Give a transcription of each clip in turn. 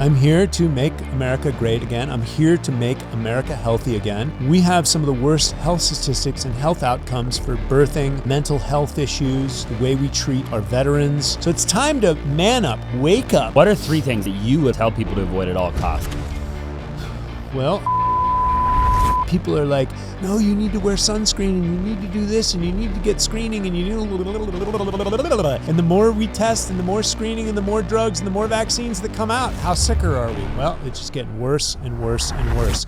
I'm here to make America great again. I'm here to make America healthy again. We have some of the worst health statistics and health outcomes for birthing, mental health issues, the way we treat our veterans. So it's time to man up, wake up. What are 3 things that you would tell people to avoid at all costs? Well, people are like, no, you need to wear sunscreen and you need to do this and you need to get screening and you need and the more we test and the more screening and the more drugs and the more vaccines that come out, how sicker are we? Well, it's just getting worse and worse and worse.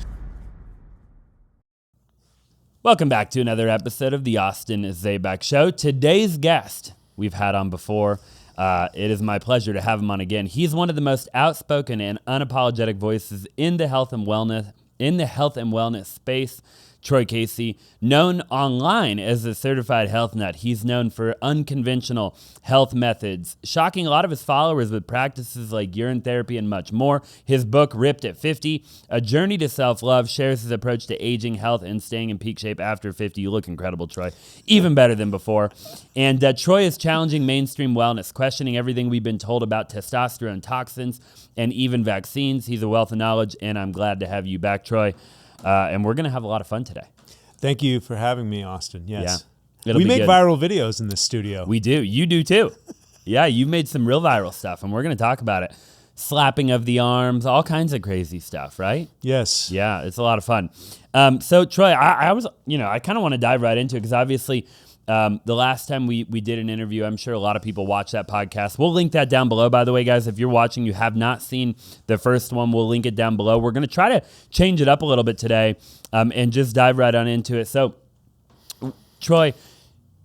Welcome back to another episode of the Austin Zabek Show. Today's guest we've had on before. It is my pleasure to have him on again. He's one of the most outspoken and unapologetic voices in the health and wellness space. Troy Casey, known online as a certified health nut. He's known for unconventional health methods, shocking a lot of his followers with practices like urine therapy and much more. His book, Ripped at 50, A Journey to Self-Love, shares his approach to aging, health, and staying in peak shape after 50. You look incredible, Troy. Even better than before. And Troy is challenging mainstream wellness, questioning everything we've been told about testosterone toxins and even vaccines. He's a wealth of knowledge, and I'm glad to have you back, Troy. And we're going to have a lot of fun today. Thank you for having me, Austin. Yes. Yeah, we make viral videos in this studio. We do. You do too. Yeah, you've made some real viral stuff, and we're going to talk about it. Slapping of the arms, all kinds of crazy stuff, right? Yes. Yeah, it's a lot of fun. So, Troy, I kind of want to dive right into it because obviously the last time we did an interview, I'm sure a lot of people watched that podcast. We'll link that down below, by the way, guys. If you're watching, you have not seen the first one, we'll link it down below. We're going to try to change it up a little bit today and just dive right on into it. So, Troy,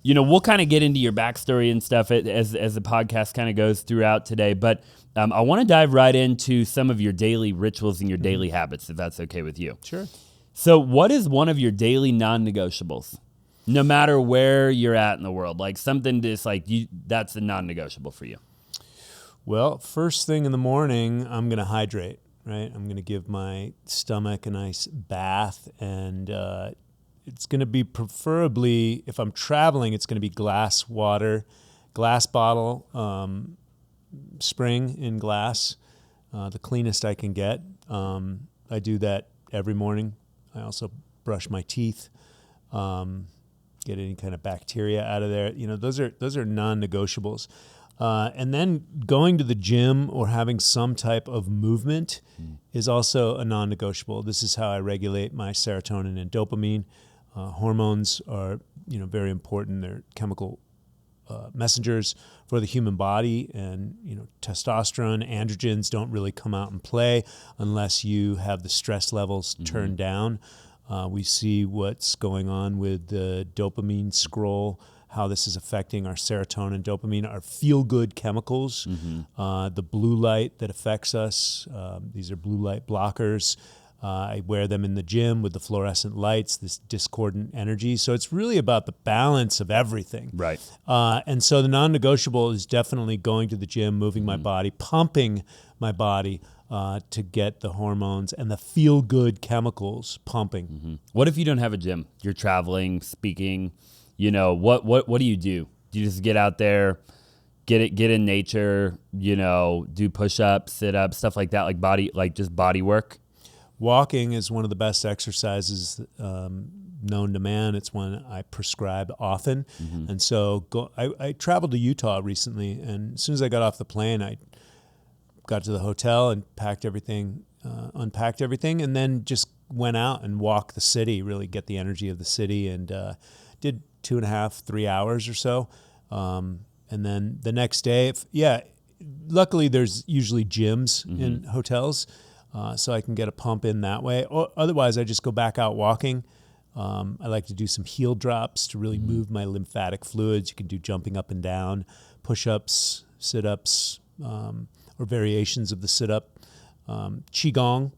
we'll kind of get into your backstory and stuff as the podcast kind of goes throughout today. But I want to dive right into some of your daily rituals and your daily habits, if that's okay with you. Sure. So what is one of your daily non-negotiables? No matter where you're at in the world, like something that's like that's a non-negotiable for you. Well, first thing in the morning, I'm going to hydrate, right? I'm going to give my stomach a nice bath, and it's going to be preferably, if I'm traveling, it's going to be glass water, glass bottle, spring in glass, the cleanest I can get. I do that every morning. I also brush my teeth. Get any kind of bacteria out of there. Those are non-negotiables. And then going to the gym or having some type of movement is also a non-negotiable. This is how I regulate my serotonin and dopamine. Hormones are, very important. They're chemical messengers for the human body, and testosterone, androgens don't really come out and play unless you have the stress levels turned down. We see what's going on with the dopamine scroll, how this is affecting our serotonin, dopamine, our feel-good chemicals, the blue light that affects us. These are blue light blockers. I wear them in the gym with the fluorescent lights, this discordant energy. So it's really about the balance of everything. Right. And so the non-negotiable is definitely going to the gym, moving my body, pumping my body, to get the hormones and the feel-good chemicals pumping. What if you don't have a gym? You're traveling, speaking. What do you do? Do you just get out there, get in nature? Do push-ups, sit-ups, stuff like that, just body work. Walking is one of the best exercises known to man. It's one I prescribe often, and so I traveled to Utah recently, and as soon as I got off the plane, I got to the hotel and packed everything, unpacked everything, and then just went out and walked the city, really get the energy of the city, and did 2.5, 3 hours or so. And then the next day, luckily there's usually gyms in hotels, so I can get a pump in that way. Or otherwise, I just go back out walking. I like to do some heel drops to really move my lymphatic fluids. You can do jumping up and down, push-ups, sit-ups, or variations of the sit-up, qigong,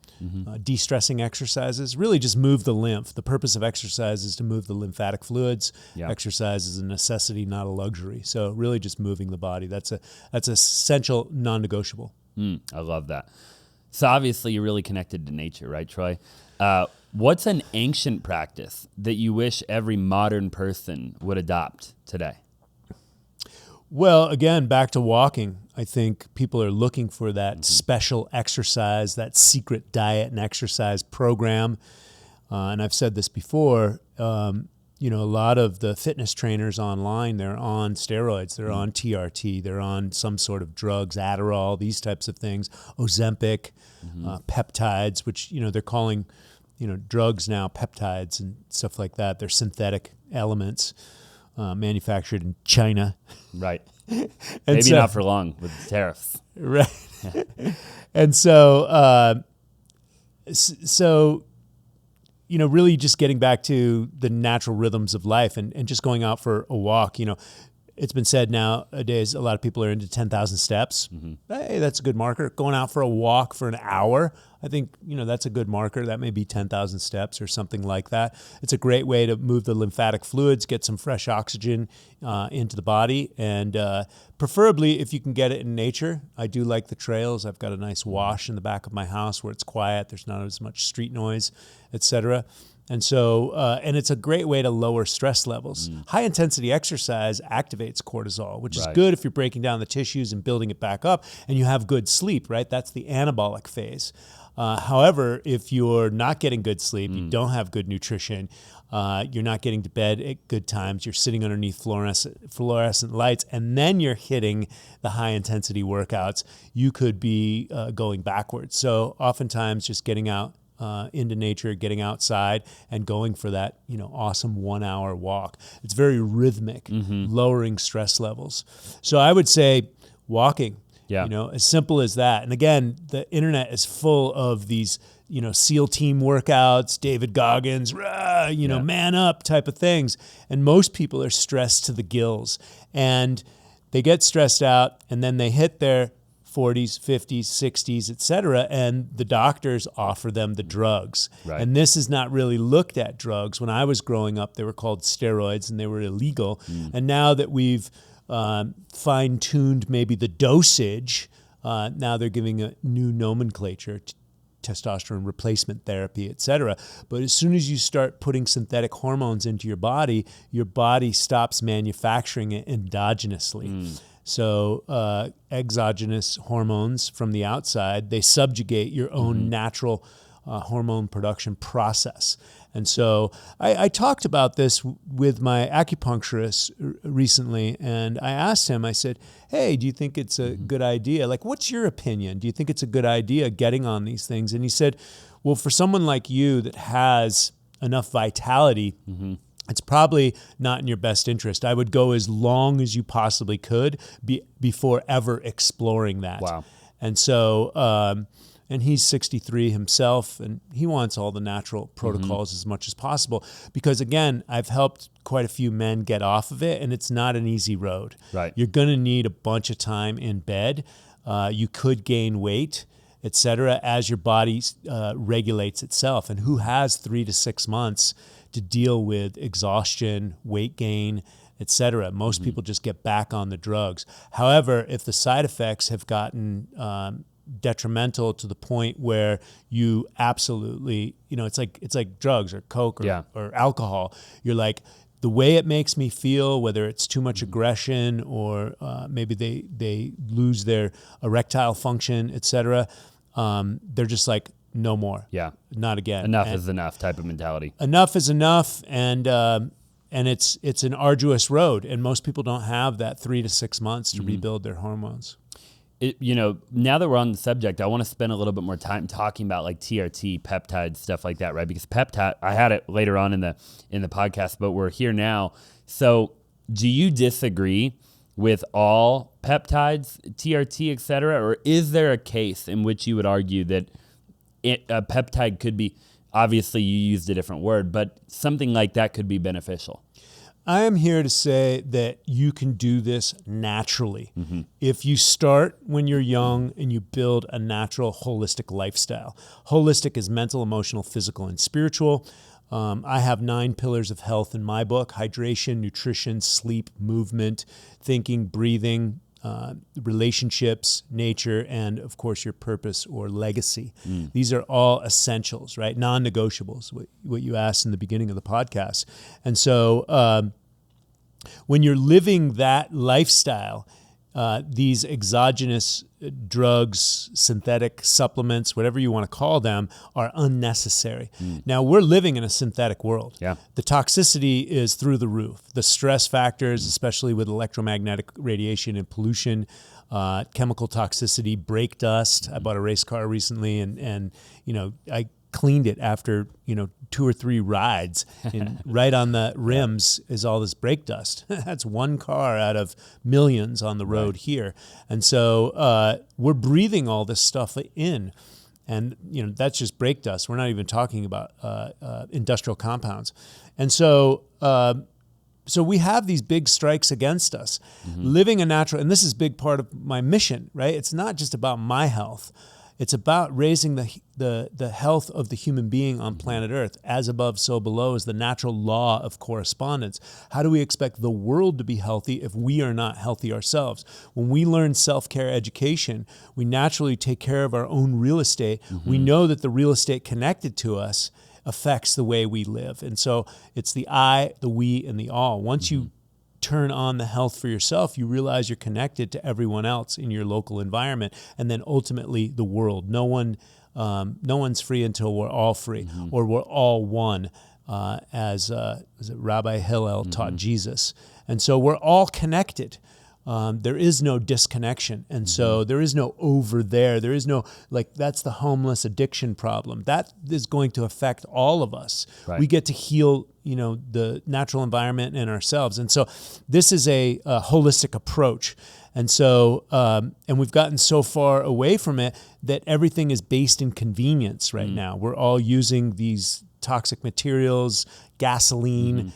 de-stressing exercises, really just move the lymph. The purpose of exercise is to move the lymphatic fluids. Yeah. Exercise is a necessity, not a luxury. So really just moving the body. That's essential, non-negotiable. I love that. So obviously you're really connected to nature, right, Troy? What's an ancient practice that you wish every modern person would adopt today? Well, again, back to walking. I think people are looking for that special exercise, that secret diet and exercise program. And I've said this before, you know, a lot of the fitness trainers online, they're on steroids, they're on TRT, they're on some sort of drugs, Adderall, these types of things, Ozempic, peptides, which, you know, they're calling, you know, drugs now, peptides and stuff like that. They're synthetic elements manufactured in China. Right. And Maybe so, not for long with the tariffs. right. And so, you know, really just getting back to the natural rhythms of life and just going out for a walk. You know, it's been said nowadays a lot of people are into 10,000 steps. Hey, that's a good marker. Going out for a walk for an hour, I think, you know, that's a good marker. That may be 10,000 steps or something like that. It's a great way to move the lymphatic fluids, get some fresh oxygen into the body, and preferably if you can get it in nature. I do like the trails. I've got a nice wash in the back of my house where it's quiet. There's not as much street noise, etc. And so, and it's a great way to lower stress levels. High intensity exercise activates cortisol, which is good if you're breaking down the tissues and building it back up, and you have good sleep, right? That's the anabolic phase. However, if you're not getting good sleep, you don't have good nutrition, you're not getting to bed at good times, you're sitting underneath fluorescent lights, and then you're hitting the high intensity workouts, you could be going backwards. So oftentimes just getting out into nature, getting outside and going for that, you know, awesome 1 hour walk. It's very rhythmic, lowering stress levels. So I would say walking, you know, as simple as that. And again, the internet is full of these, you know, SEAL team workouts, David Goggins, you know, man up type of things. And most people are stressed to the gills and they get stressed out and then they hit their 40s, 50s, 60s, et cetera, and the doctors offer them the drugs. Right. And this is not really looked at drugs. When I was growing up, they were called steroids and they were illegal. And now that we've fine-tuned maybe the dosage, now they're giving a new nomenclature, testosterone replacement therapy, et cetera. But as soon as you start putting synthetic hormones into your body stops manufacturing it endogenously. So exogenous hormones from the outside, they subjugate your own natural hormone production process. And so I talked about this with my acupuncturist recently, and I asked him, I said, hey, do you think it's a good idea? Like, what's your opinion? Do you think it's a good idea getting on these things? And he said, well, for someone like you that has enough vitality, it's probably not in your best interest. I would go as long as you possibly could before ever exploring that. Wow. And so, and he's 63 himself, and he wants all the natural protocols as much as possible. Because again, I've helped quite a few men get off of it, and it's not an easy road. Right. You're going to need a bunch of time in bed. You could gain weight, et cetera, as your body regulates itself. And who has 3 to 6 months to deal with exhaustion, weight gain, et cetera? Most people just get back on the drugs. However, if the side effects have gotten detrimental to the point where you absolutely, you know, it's like drugs or Coke or alcohol. You're like, the way it makes me feel, whether it's too much aggression or maybe they lose their erectile function, et cetera, they're just like, no more. Yeah. Not again. Enough is enough type of mentality. Enough is enough. And it's an arduous road. And most people don't have that 3 to 6 months to rebuild their hormones. You know, now that we're on the subject, I want to spend a little bit more time talking about like TRT, peptides, stuff like that, right? Because peptide, I had it later on in the podcast, but we're here now. So do you disagree with all peptides, TRT, et cetera? Or is there a case in which you would argue that a peptide could be, obviously you used a different word, but something like that could be beneficial? I am here to say that you can do this naturally. If you start when you're young and you build a natural, holistic lifestyle. Holistic is mental, emotional, physical, and spiritual. I have 9 pillars of health in my book: hydration, nutrition, sleep, movement, thinking, breathing, relationships, nature, and of course your purpose or legacy. These are all essentials, right? Non-negotiables, what you asked in the beginning of the podcast. And so when you're living that lifestyle, these exogenous drugs, synthetic supplements, whatever you want to call them, are unnecessary. Now, we're living in a synthetic world. Yeah. The toxicity is through the roof. The stress factors, especially with electromagnetic radiation and pollution, chemical toxicity, brake dust. I bought a race car recently, and I cleaned it after 2 or 3 rides, and right on the rims is all this brake dust. That's one car out of millions on the road here, and so we're breathing all this stuff in, and that's just brake dust. We're not even talking about industrial compounds, and so we have these big strikes against us. Living a natural, and this is a big part of my mission, right? It's not just about my health. It's about raising the health of the human being on planet Earth. As above, so below is the natural law of correspondence. How do we expect the world to be healthy if we are not healthy ourselves? When we learn self-care education, we naturally take care of our own real estate. We know that the real estate connected to us affects the way we live. And so it's the I, the we, and the all. Once you turn on the health for yourself, you realize you're connected to everyone else in your local environment, and then ultimately the world. No one's free until we're all free, or we're all one, as Rabbi Hillel taught Jesus. And so we're all connected. There is no disconnection. And so there is no over there. There is no, that's the homeless addiction problem. That is going to affect all of us. Right. We get to heal, the natural environment and ourselves. And so this is a holistic approach. And so, and we've gotten so far away from it that everything is based in convenience right now. We're all using these toxic materials, gasoline,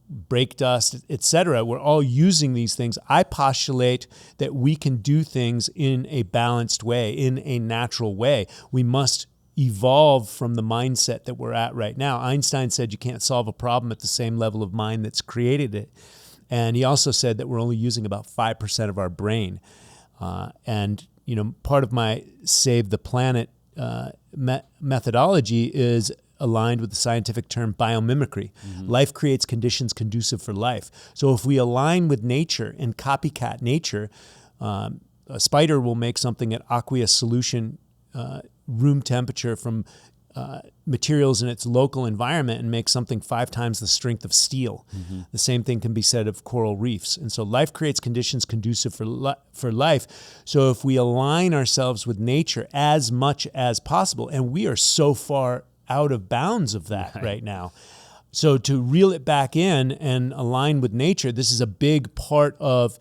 brake dust, etc. We're all using these things. I postulate that we can do things in a balanced way, in a natural way. We must evolve from the mindset that we're at right now. Einstein said you can't solve a problem at the same level of mind that's created it. And he also said that we're only using about 5% of our brain. And part of my Save the Planet methodology is aligned with the scientific term biomimicry. Life creates conditions conducive for life. So if we align with nature and copycat nature, a spider will make something at aqueous solution, room temperature, from materials in its local environment, and make something 5 times the strength of steel. The same thing can be said of coral reefs. And so life creates conditions conducive for life. So if we align ourselves with nature as much as possible, and we are so far out of bounds of that right now. So to reel it back in and align with nature, this is a big part of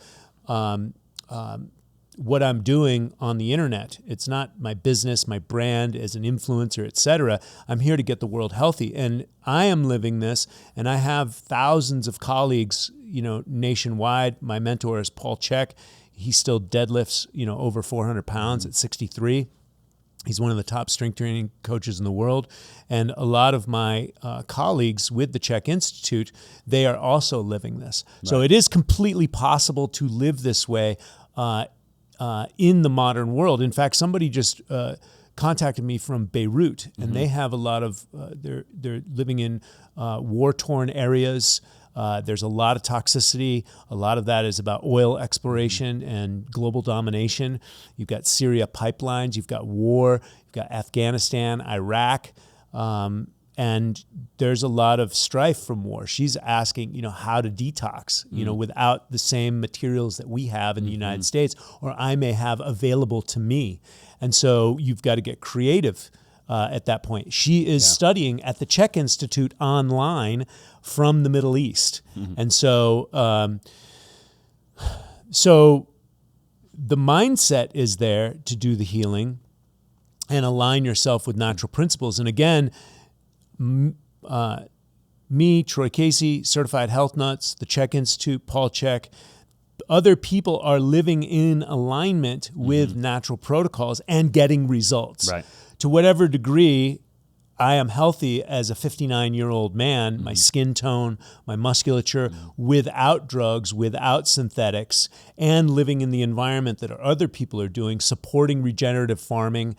what I'm doing on the internet. It's not my business, my brand as an influencer, etc. I'm here to get the world healthy, and I am living this, and I have thousands of colleagues, nationwide. My mentor is Paul Chek. He still deadlifts, over 400 pounds at 63. He's one of the top strength training coaches in the world. And a lot of my colleagues with the Chek Institute, they are also living this. Right. So it is completely possible to live this way in the modern world. In fact, somebody just contacted me from Beirut, and they have a lot of, they're living in war-torn areas. There's a lot of toxicity. A lot of that is about oil exploration and global domination. You've got Syria pipelines. You've got war. You've got Afghanistan, Iraq. And there's a lot of strife from war. She's asking, how to detox, without the same materials that we have in the United States, or I may have available to me. And so you've got to get creative at that point. She is studying at the Chek Institute online from the Middle East. And so, the mindset is there to do the healing and align yourself with natural principles. And again, me, Troy Casey, Certified Health Nuts, the Chek Institute, Paul Chek, other people are living in alignment with natural protocols and getting results. Right. To whatever degree I am healthy as a 59-year-old man, my skin tone, my musculature, without drugs, without synthetics, and living in the environment that other people are doing, supporting regenerative farming,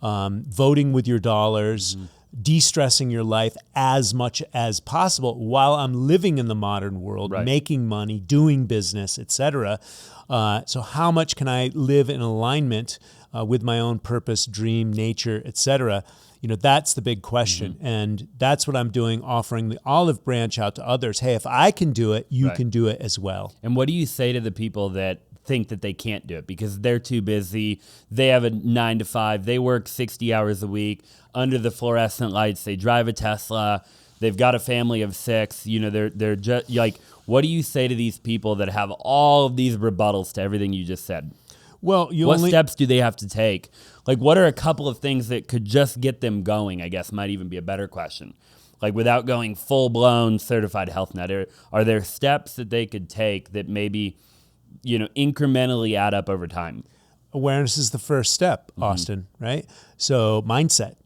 voting with your dollars, de-stressing your life as much as possible while I'm living in the modern world, making money, doing business, etc. So how much can I live in alignment with my own purpose, dream, nature, etc.? That's the big question. And that's what I'm doing, offering the olive branch out to others. Hey, if I can do it, you can do it as well. And what do you say to the people that think that they can't do it because they're too busy? They have a 9 to 5. They work 60 hours a week under the fluorescent lights. They drive a Tesla. They've got a family of 6. They're just like, what do you say to these people that have all of these rebuttals to everything you just said? Well, what steps do they have to take? Like, what are a couple of things that could just get them going, I guess might even be a better question. Like, without going full-blown certified health nut, are there steps that they could take that maybe, incrementally add up over time? Awareness is the first step, Austin, right? So mindset.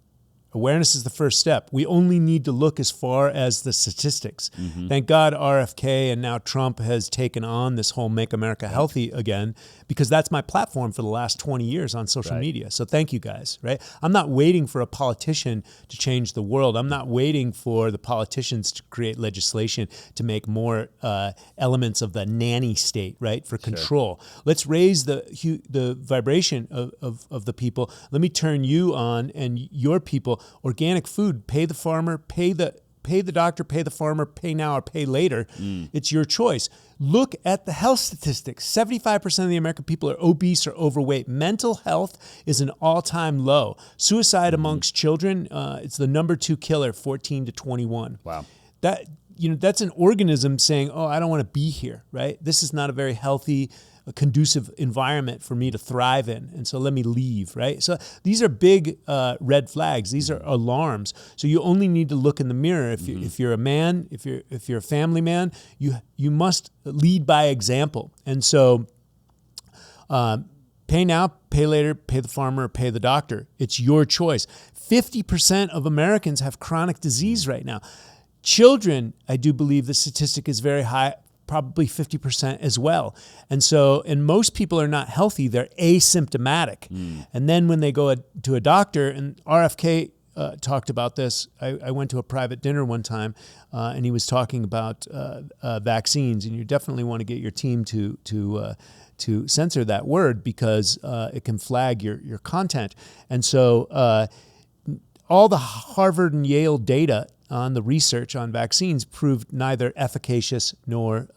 Awareness is the first step. We only need to look as far as the statistics. Thank God RFK and now Trump has taken on this whole Make America Healthy again, because that's my platform for the last 20 years on social media. So thank you guys, right? I'm not waiting for a politician to change the world. I'm not waiting for the politicians to create legislation to make more elements of the nanny state, right, for control. Let's raise the vibration of the people. Let me turn you on and your people. Organic food, pay the farmer, pay the doctor, pay the farmer, pay now or pay later. It's your choice. Look at the health statistics. 75% of the American people are obese or overweight. Mental health is an all-time low. Suicide amongst children, it's the number 2 killer, 14 to 21. Wow. That's an organism saying, oh, I don't want to be here, right? This is not a very healthy, conducive environment for me to thrive in, and so let me leave, right? So these are big red flags. These are alarms. So you only need to look in the mirror. If you're a man, if you're a family man, you must lead by example. And so pay now, pay later, pay the farmer, pay the doctor. It's your choice. 50% of Americans have chronic disease right now. Children, I do believe the statistic is very high, probably 50% as well. And most people are not healthy, they're asymptomatic. And then when they go to a doctor, and RFK talked about this, I went to a private dinner one time, and he was talking about vaccines, and you definitely want to get your team to censor that word because it can flag your content. And so all the Harvard and Yale data on the research on vaccines proved neither efficacious nor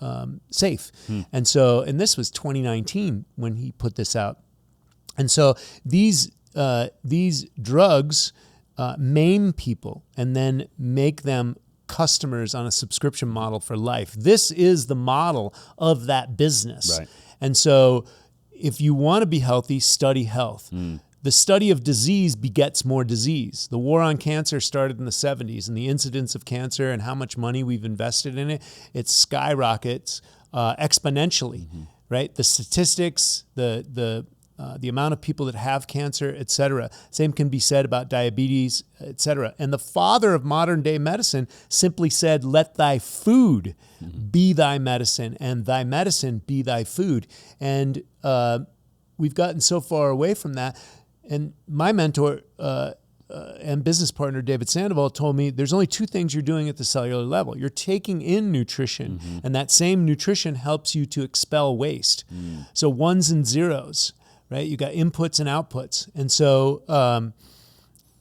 safe. And this was 2019 when he put this out. And so these drugs maim people and then make them customers on a subscription model for life. This is the model of that business. Right. And so if you want to be healthy, study health. The study of disease begets more disease. The war on cancer started in the 70s, and the incidence of cancer and how much money we've invested in it skyrockets exponentially, right? The statistics, the amount of people that have cancer, et cetera. Same can be said about diabetes, et cetera. And the father of modern day medicine simply said, let thy food be thy medicine, and thy medicine be thy food. And we've gotten so far away from that. And my mentor and business partner, David Sandoval, told me there's only 2 things you're doing at the cellular level. You're taking in nutrition, and that same nutrition helps you to expel waste. So ones and zeros, right? You got inputs and outputs. And so,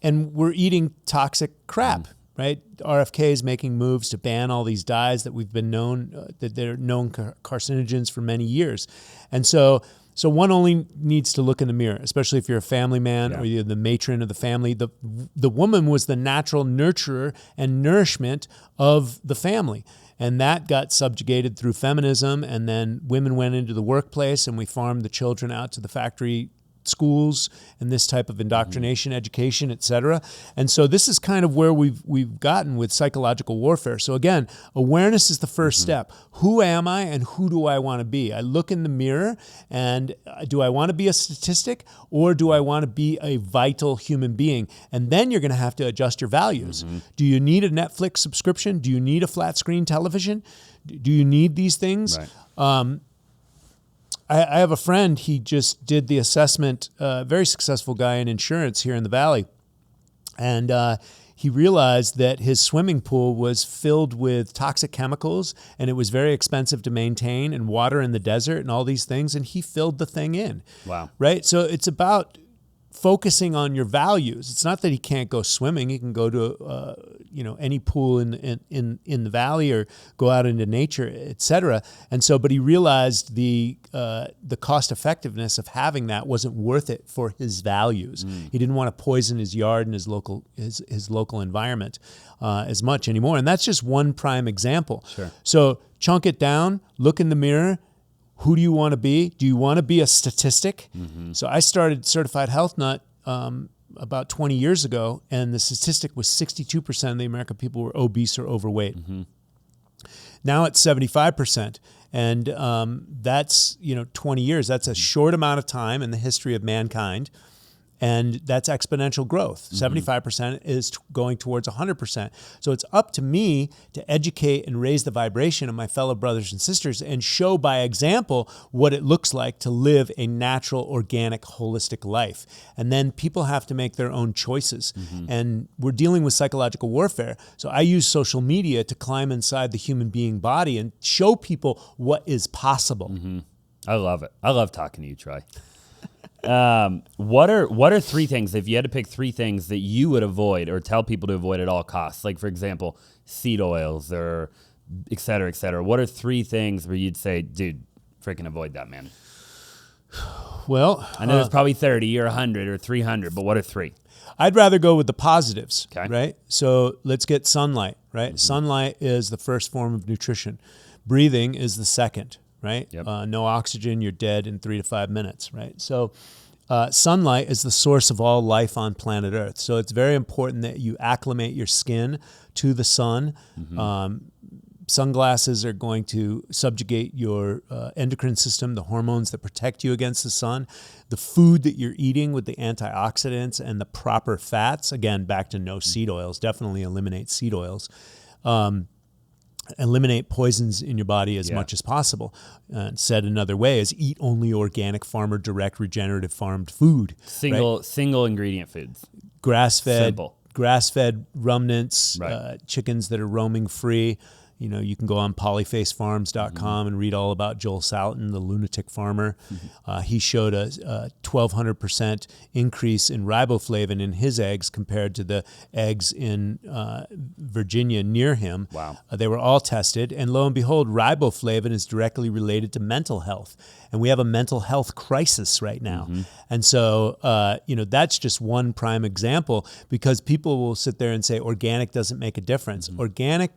and we're eating toxic crap, right? RFK is making moves to ban all these dyes that we've been known, that they're known carcinogens for many years. And so one only needs to look in the mirror, especially if you're a family man or you're the matron of the family. The woman was the natural nurturer and nourishment of the family. And that got subjugated through feminism. And then women went into the workplace and we farmed the children out to the factory schools and this type of indoctrination, education, et cetera. And so this is kind of where we've gotten with psychological warfare. So again, awareness is the first step. Who am I and who do I want to be? I look in the mirror and do I want to be a statistic or do I want to be a vital human being? And then you're going to have to adjust your values. Do you need a Netflix subscription? Do you need a flat screen television? Do you need these things? Right. I have a friend, he just did the assessment, very successful guy in insurance here in the Valley. And he realized that his swimming pool was filled with toxic chemicals and it was very expensive to maintain, and water in the desert and all these things. And he filled the thing in. Wow. Right. So it's about focusing on your values. It's not that he can't go swimming. He can go to, any pool in the valley or go out into nature, etc. And so, but he realized the cost effectiveness of having that wasn't worth it for his values. He didn't want to poison his yard and his local environment as much anymore. And that's just one prime example. Sure. So chunk it down, look in the mirror. Who do you want to be? Do you want to be a statistic? So I started Certified Health Nut about 20 years ago, and the statistic was 62% of the American people were obese or overweight. Now it's 75%. And that's 20 years. That's a short amount of time in the history of mankind. And that's exponential growth. 75% is going towards 100%. So it's up to me to educate and raise the vibration of my fellow brothers and sisters and show by example what it looks like to live a natural, organic, holistic life. And then people have to make their own choices. And we're dealing with psychological warfare. So I use social media to climb inside the human being body and show people what is possible. I love it. I love talking to you, Troy. What are three things, if you had to pick three things that you would avoid or tell people to avoid at all costs? Like, for example, seed oils or et cetera, et cetera. What are three things where you'd say, dude, freaking avoid that, man? Well, I know there's probably 30 or 100 or 300, but what are three? I'd rather go with the positives, Okay. right? So let's get sunlight, right? Sunlight is the first form of nutrition. Breathing is the second, right? Yep. No oxygen, you're dead in 3 to 5 minutes, right? So sunlight is the source of all life on planet Earth. So it's very important that you acclimate your skin to the sun. Sunglasses are going to subjugate your endocrine system, the hormones that protect you against the sun. The food that you're eating with the antioxidants and the proper fats, again, back to no seed oils, definitely eliminate seed oils. Eliminate poisons in your body as much as possible. Said another way is eat only organic, farmer direct, regenerative farmed food. Single ingredient foods. Grass-fed Simple. ruminants, Right. chickens that are roaming free. You can go on polyfacefarms.com and read all about Joel Salatin, the lunatic farmer. He showed a 1,200% increase in riboflavin in his eggs compared to the eggs in Virginia near him. Wow. They were all tested, and lo and behold, riboflavin is directly related to mental health. And we have a mental health crisis right now. And so, that's just one prime example, because people will sit there and say organic doesn't make a difference. Organic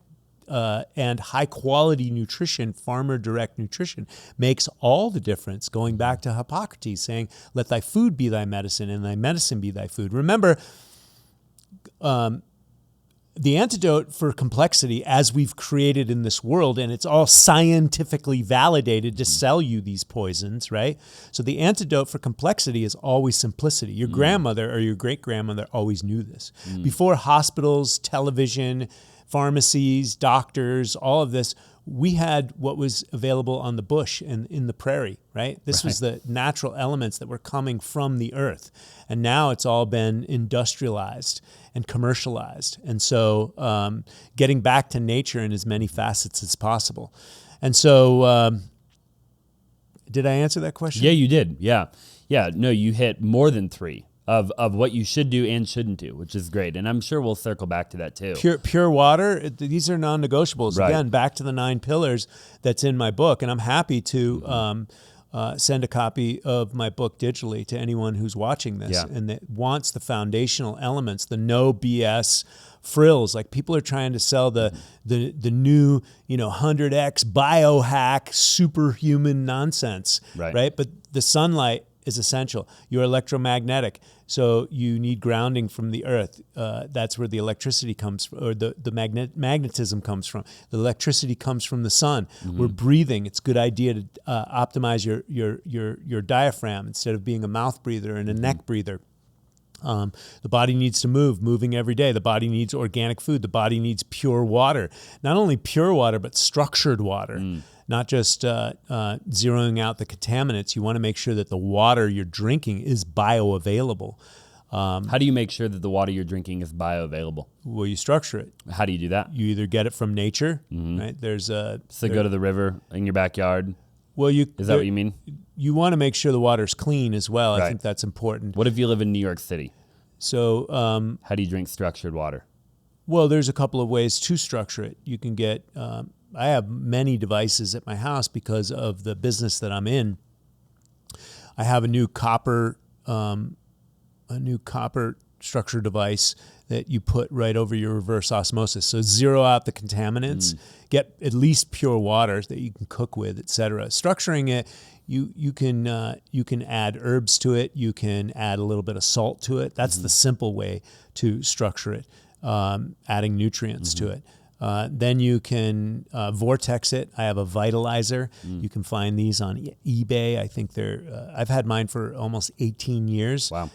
and high-quality nutrition, farmer-direct nutrition, makes all the difference, going back to Hippocrates saying, let thy food be thy medicine and thy medicine be thy food. Remember, the antidote for complexity, as we've created in this world, and it's all scientifically validated to sell you these poisons, right? So the antidote for complexity is always simplicity. Your grandmother or your great-grandmother always knew this. Before hospitals, television, pharmacies, doctors, all of this, we had what was available on the bush and in the prairie, right? This was the natural elements that were coming from the earth. And now it's all been industrialized and commercialized. And so getting back to nature in as many facets as possible. And so did I answer that question? Yeah, you did. Yeah. No, you hit more than three of what you should do and shouldn't do, which is great. And I'm sure we'll circle back to that too. Pure water, these are non-negotiables. Right. Again, back to the 9 pillars that's in my book. And I'm happy to send a copy of my book digitally to anyone who's watching this and that wants the foundational elements, the no BS frills. Like, people are trying to sell the new 100x biohack superhuman nonsense, right? But the sunlight is essential. You're electromagnetic, so you need grounding from the earth. That's where the electricity comes from, or the magnetism comes from. The electricity comes from the sun. We're breathing. It's a good idea to optimize your diaphragm instead of being a mouth breather and a neck breather. The body needs to move, moving every day. The body needs organic food. The body needs pure water. Not only pure water, but structured water. Not just zeroing out the contaminants. You want to make sure that the water you're drinking is bioavailable. How do you make sure that the water you're drinking is bioavailable? Well, you structure it. How do you do that? You either get it from nature, right? So go to the river in your backyard. Well, Is that what you mean? You want to make sure the water's clean as well. Right. I think that's important. What if you live in New York City? So, How do you drink structured water? well, there's a couple of ways to structure it. You can get, I have many devices at my house because of the business that I'm in. I have a new copper structure device that you put right over your reverse osmosis. So zero out the contaminants, get at least pure water that you can cook with, etc. Structuring it, you can add herbs to it. You can add a little bit of salt to it. That's the simple way to structure it, adding nutrients to it. Then you can vortex it. I have a vitalizer. You can find these on eBay. I think I've had mine for almost 18 years. Wow.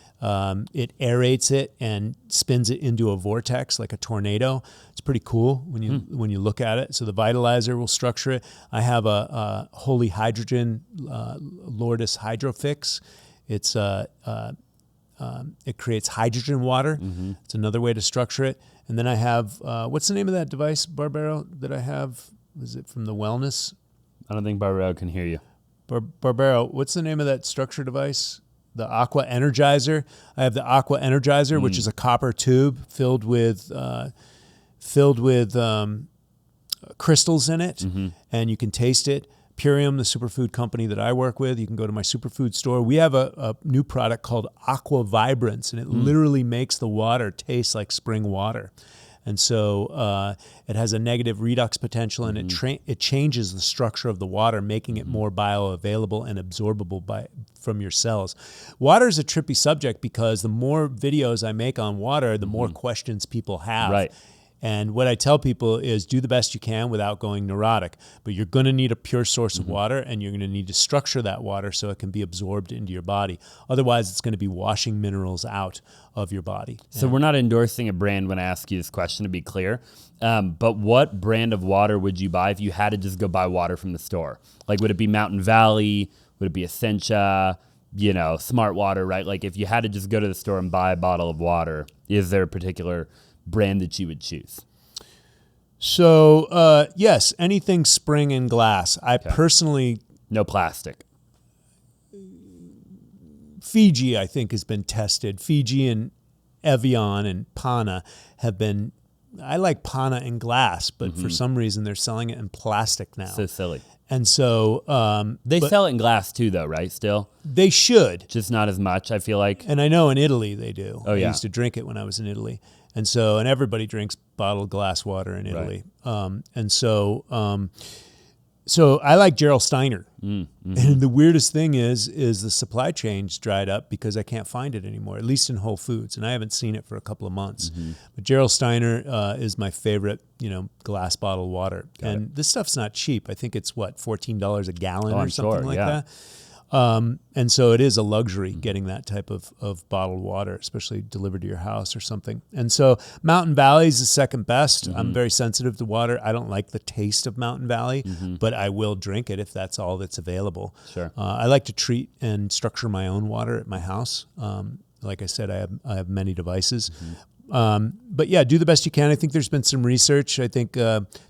It aerates it and spins it into a vortex like a tornado. It's pretty cool when you look at it. So the vitalizer will structure it. I have a Holy Hydrogen Lourdes Hydrofix. It creates hydrogen water. It's another way to structure it. And then I have, what's the name of that device, Barbaro, that I have? Is it from the Wellness? I don't think Barbaro can hear you. Barbaro, what's the name of that structure device? The Aqua Energizer. I have the Aqua Energizer, which is a copper tube filled with crystals in it, and you can taste it. Purium, the superfood company that I work with, you can go to my superfood store. We have a new product called Aqua Vibrance, and it literally makes the water taste like spring water. And so it has a negative redox potential, and it changes the structure of the water, making it more bioavailable and absorbable from your cells. Water is a trippy subject because the more videos I make on water, the more questions people have. Right. And what I tell people is do the best you can without going neurotic. But you're going to need a pure source of water, and you're going to need to structure that water so it can be absorbed into your body. Otherwise, it's going to be washing minerals out of your body. So we're not endorsing a brand when I ask you this question, to be clear. But what brand of water would you buy if you had to just go buy water from the store? Like, would it be Mountain Valley? Would it be Essentia? Smart Water, right? Like, if you had to just go to the store and buy a bottle of water, is there a particular brand that you would choose? So, yes, anything spring and glass. I personally... No plastic. Fiji, I think, has been tested. Fiji and Evian and Pana have been... I like Pana in glass, but for some reason they're selling it in plastic now. So silly. And so... they sell it in glass too, though, right, still? They should. Just not as much, I feel like. And I know in Italy they do. Oh, yeah. I used to drink it when I was in Italy. And everybody drinks bottled glass water in Italy. Right. So I like Gerald Steiner. And the weirdest thing is the supply chain's dried up because I can't find it anymore, at least in Whole Foods. And I haven't seen it for a couple of months. But Gerald Steiner is my favorite, glass bottled water. This stuff's not cheap. I think it's $14 a gallon or something like that. And so it is a luxury getting that type of bottled water, especially delivered to your house or something. And so Mountain Valley is the second best. I'm very sensitive to water. I don't like the taste of Mountain Valley, but I will drink it if that's all that's available. Sure. I like to treat and structure my own water at my house. Like I said, I have many devices. But yeah, do the best you can. I think there's been some research. I think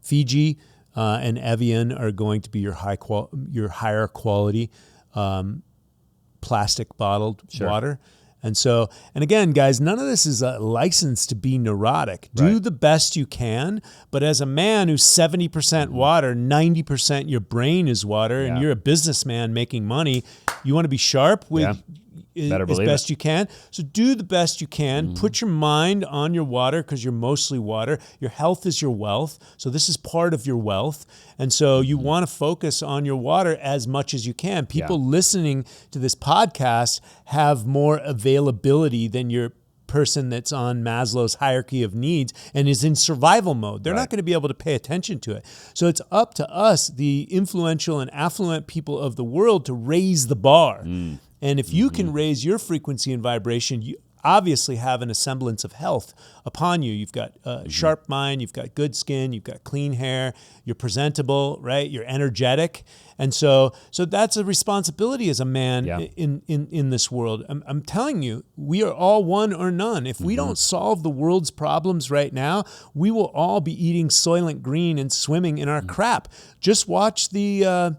Fiji and Evian are going to be your higher quality plastic bottled water. And again, guys, none of this is a license to be neurotic. Do the best you can. But as a man who's 70% water, 90% your brain is water, and you're a businessman making money, you want to be sharp with as best you can. So do the best you can. Put your mind on your water because you're mostly water. Your health is your wealth. So this is part of your wealth. And so you want to focus on your water as much as you can. People listening to this podcast have more availability than your person that's on Maslow's hierarchy of needs and is in survival mode. They're not going to be able to pay attention to it. So it's up to us, the influential and affluent people of the world, to raise the bar. And if you can raise your frequency and vibration, obviously having a semblance of health upon you. You've got a sharp mind, you've got good skin, you've got clean hair, you're presentable, right? You're energetic. And so that's a responsibility as a man in this world. I'm telling you, we are all one or none. If we don't solve the world's problems right now, we will all be eating Soylent Green and swimming in our crap. Just watch the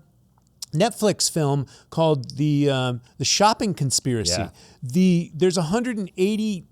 Netflix film called the Shopping Conspiracy. There's 180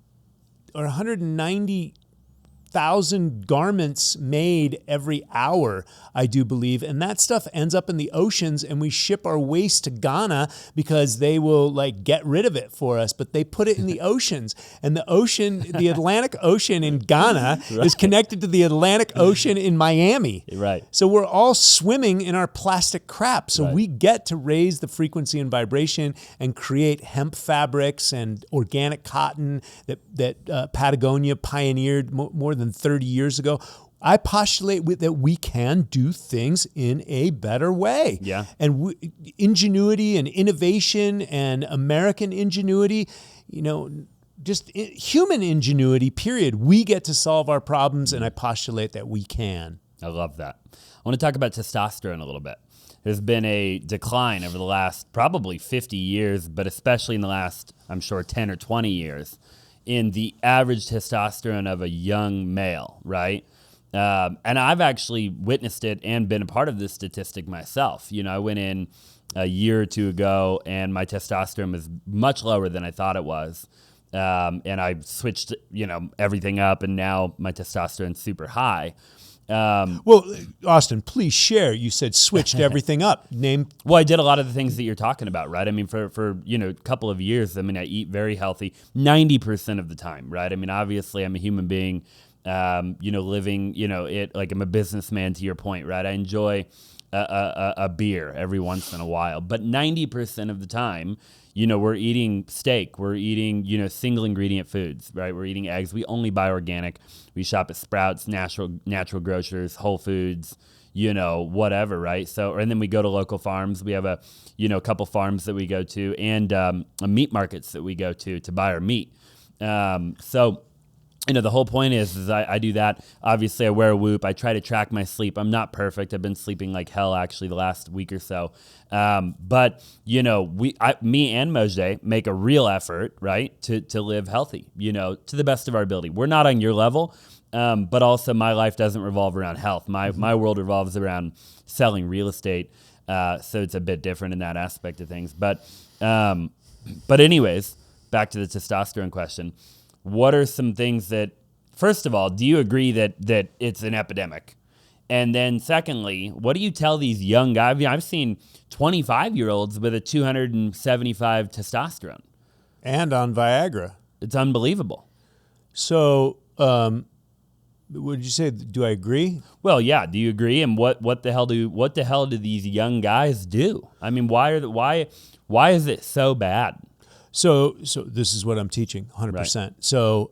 or 190,000 garments made every hour, I do believe, and that stuff ends up in the oceans, and we ship our waste to Ghana because they will like get rid of it for us, but they put it in the oceans, and the Atlantic Ocean in Ghana is connected to the Atlantic Ocean in Miami. Right. So we're all swimming in our plastic crap. So we get to raise the frequency and vibration and create hemp fabrics and organic cotton that Patagonia pioneered more than 30 years ago. I postulate that we can do things in a better way. Yeah. And ingenuity and innovation and American ingenuity, just human ingenuity, period. We get to solve our problems, and I postulate that we can. I love that. I want to talk about testosterone a little bit. There's been a decline over the last probably 50 years, but especially in the last, I'm sure, 10 or 20 years in the average testosterone of a young male, right? And I've actually witnessed it and been a part of this statistic myself. I went in a year or two ago, and my testosterone was much lower than I thought it was. And I switched, everything up, and now my testosterone's super high. Well, Austin, please share. You said switched everything up. Well, I did a lot of the things that you're talking about, right? I mean, for a couple of years, I eat very healthy 90% of the time, right? I mean, obviously, I'm a human being, living, I'm a businessman, to your point, right? I enjoy a beer every once in a while, but 90% of the time, we're eating steak, we're eating, single ingredient foods, right? We're eating eggs. We only buy organic. We shop at Sprouts, natural grocers, Whole Foods, whatever, right? And then we go to local farms. We have a couple farms that we go to, and meat markets that we go to buy our meat. The whole point is I do that. Obviously, I wear a Whoop. I try to track my sleep. I'm not perfect. I've been sleeping like hell, actually, the last week or so. But me and Mojde make a real effort, right, to live healthy, to the best of our ability. We're not on your level, but also my life doesn't revolve around health. My world revolves around selling real estate, so it's a bit different in that aspect of things. But anyways, back to the testosterone question. What are some things that, first of all, do you agree that it's an epidemic? And then secondly, what do you tell these young guys? I've seen 25-year-olds with a 275 testosterone. And on Viagra. It's unbelievable. So, what did you say? Do I agree? Well, yeah. Do you agree? And what the hell do these young guys do? I mean, why is it so bad? So this is what I'm teaching, 100%. Right. So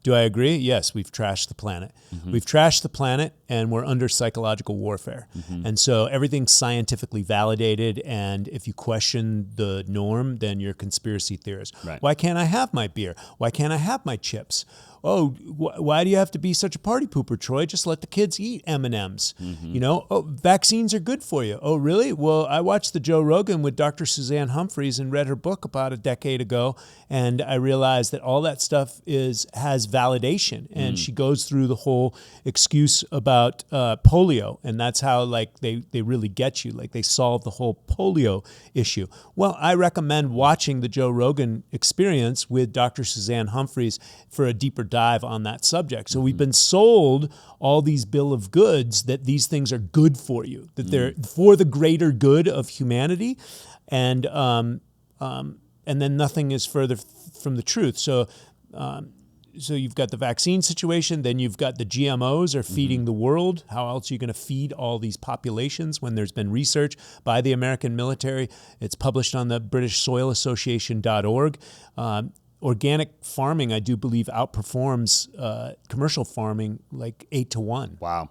do I agree? Yes, we've trashed the planet. Mm-hmm. We've trashed the planet, and we're under psychological warfare. Mm-hmm. And so everything's scientifically validated, and if you question the norm, then you're a conspiracy theorist. Right. Why can't I have my beer? Why can't I have my chips? Oh, why do you have to be such a party pooper, Troy? Just let the kids eat M&Ms. Mm-hmm. Vaccines are good for you. Oh, really? Well, I watched the Joe Rogan with Dr. Suzanne Humphries and read her book about a decade ago, and I realized that all that stuff has validation, and she goes through the whole excuse about polio, and that's how they really get you. Like they solve the whole polio issue. Well, I recommend watching the Joe Rogan Experience with Dr. Suzanne Humphries for a deeper dive on that subject. So we've been sold all these bill of goods that these things are good for you, that they're for the greater good of humanity, and then nothing is further from the truth. So you've got the vaccine situation, then you've got the GMOs are feeding the world. How else are you going to feed all these populations when there's been research by the American military? It's published on the BritishSoilAssociation.org. Organic farming, I do believe, outperforms commercial farming like 8 to 1. Wow.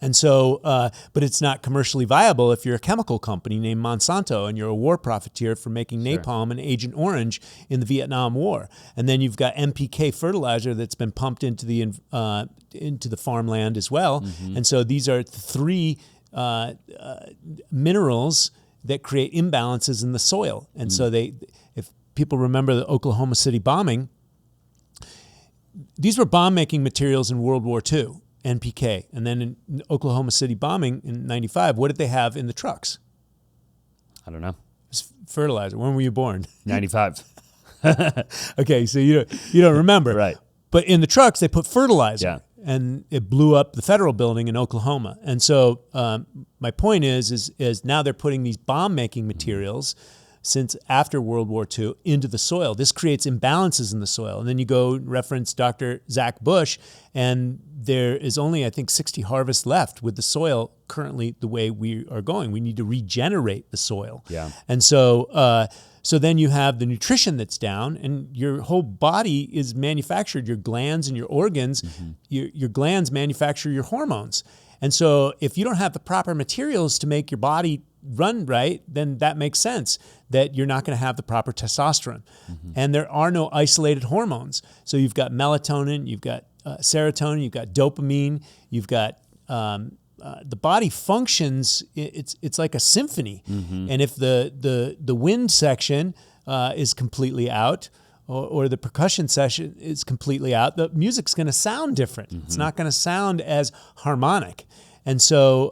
And so, but it's not commercially viable if you're a chemical company named Monsanto and you're a war profiteer for making napalm and Agent Orange in the Vietnam War. And then you've got NPK fertilizer that's been pumped into the farmland as well. And so these are three minerals that create imbalances in the soil. And so if people remember the Oklahoma City bombing, these were bomb-making materials in World War II. NPK. And then in Oklahoma City bombing in 95, what did they have in the trucks? I don't know. It was fertilizer. When were you born? 95. Okay, so you don't remember. Right. But in the trucks, they put fertilizer. Yeah. And it blew up the federal building in Oklahoma. And so my point is now they're putting these bomb-making materials since after World War II into the soil. This creates imbalances in the soil. And then you go reference Dr. Zach Bush, and there is only, I think, 60 harvests left with the soil currently the way we are going. We need to regenerate the soil. Yeah. And so so then you have the nutrition that's down, and your whole body is manufactured, your glands and your organs, your glands manufacture your hormones. And so if you don't have the proper materials to make your body run right, then that makes sense that you're not going to have the proper testosterone. And there are no isolated hormones. So you've got melatonin, you've got serotonin, you've got dopamine, you've got the body functions. It's like a symphony. And if the wind section is completely out, or the percussion section is completely out, the music's going to sound different. It's not going to sound as harmonic. And so,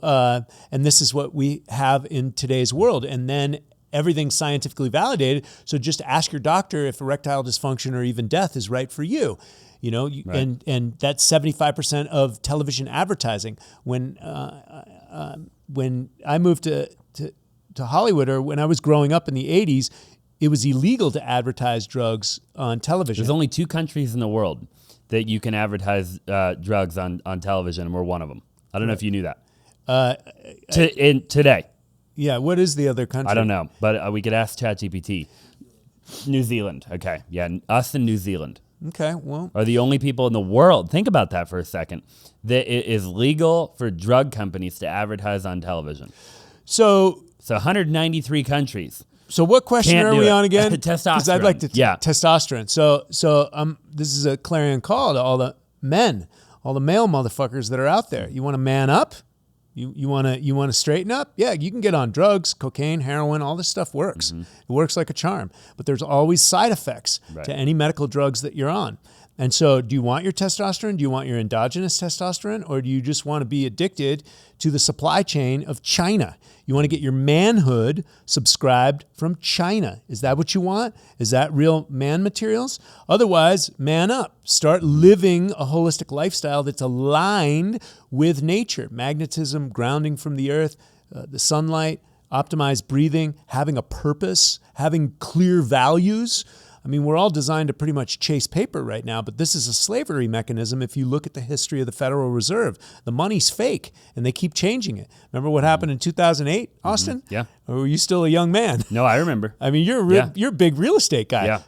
and this is what we have in today's world. And then everything's scientifically validated. So just ask your doctor if erectile dysfunction or even death is right for you. You know, and that's 75% of television advertising. When I moved to Hollywood, or when I was growing up in the 80s, it was illegal to advertise drugs on television. There's only 2 countries in the world that you can advertise drugs on television, and we're one of them. I don't know if you knew that. Today. Yeah, what is the other country? I don't know, but we could ask ChatGPT. New Zealand. Okay, yeah, us and New Zealand. Okay, well, are the only people in the world, think about that for a second, that it is legal for drug companies to advertise on television. So 193 countries. So what question are we on again? Testosterone. Because I'd like to testosterone. So this is a clarion call to all the men, all the male motherfuckers that are out there. You want to man up? You want to straighten up? Yeah, you can get on drugs, cocaine, heroin, all this stuff works. It works like a charm. But there's always side effects to any medical drugs that you're on. And so do you want your testosterone? Do you want your endogenous testosterone? Or do you just want to be addicted to the supply chain of China? You want to get your manhood subscribed from China. Is that what you want? Is that real man materials? Otherwise, man up. Start living a holistic lifestyle that's aligned with nature. Magnetism, grounding from the earth, the sunlight, optimized breathing, having a purpose, having clear values. I mean, we're all designed to pretty much chase paper right now, but this is a slavery mechanism if you look at the history of the Federal Reserve. The money's fake, and they keep changing it. Remember what happened in 2008, Austin? Yeah. Or were you still a young man? No, I remember. I mean, you're a big real estate guy. Yeah.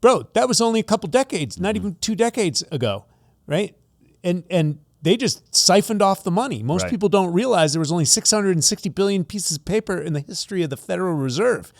Bro, that was only a couple decades, not even 2 decades ago, right? And they just siphoned off the money. Most people don't realize there was only 660 billion pieces of paper in the history of the Federal Reserve.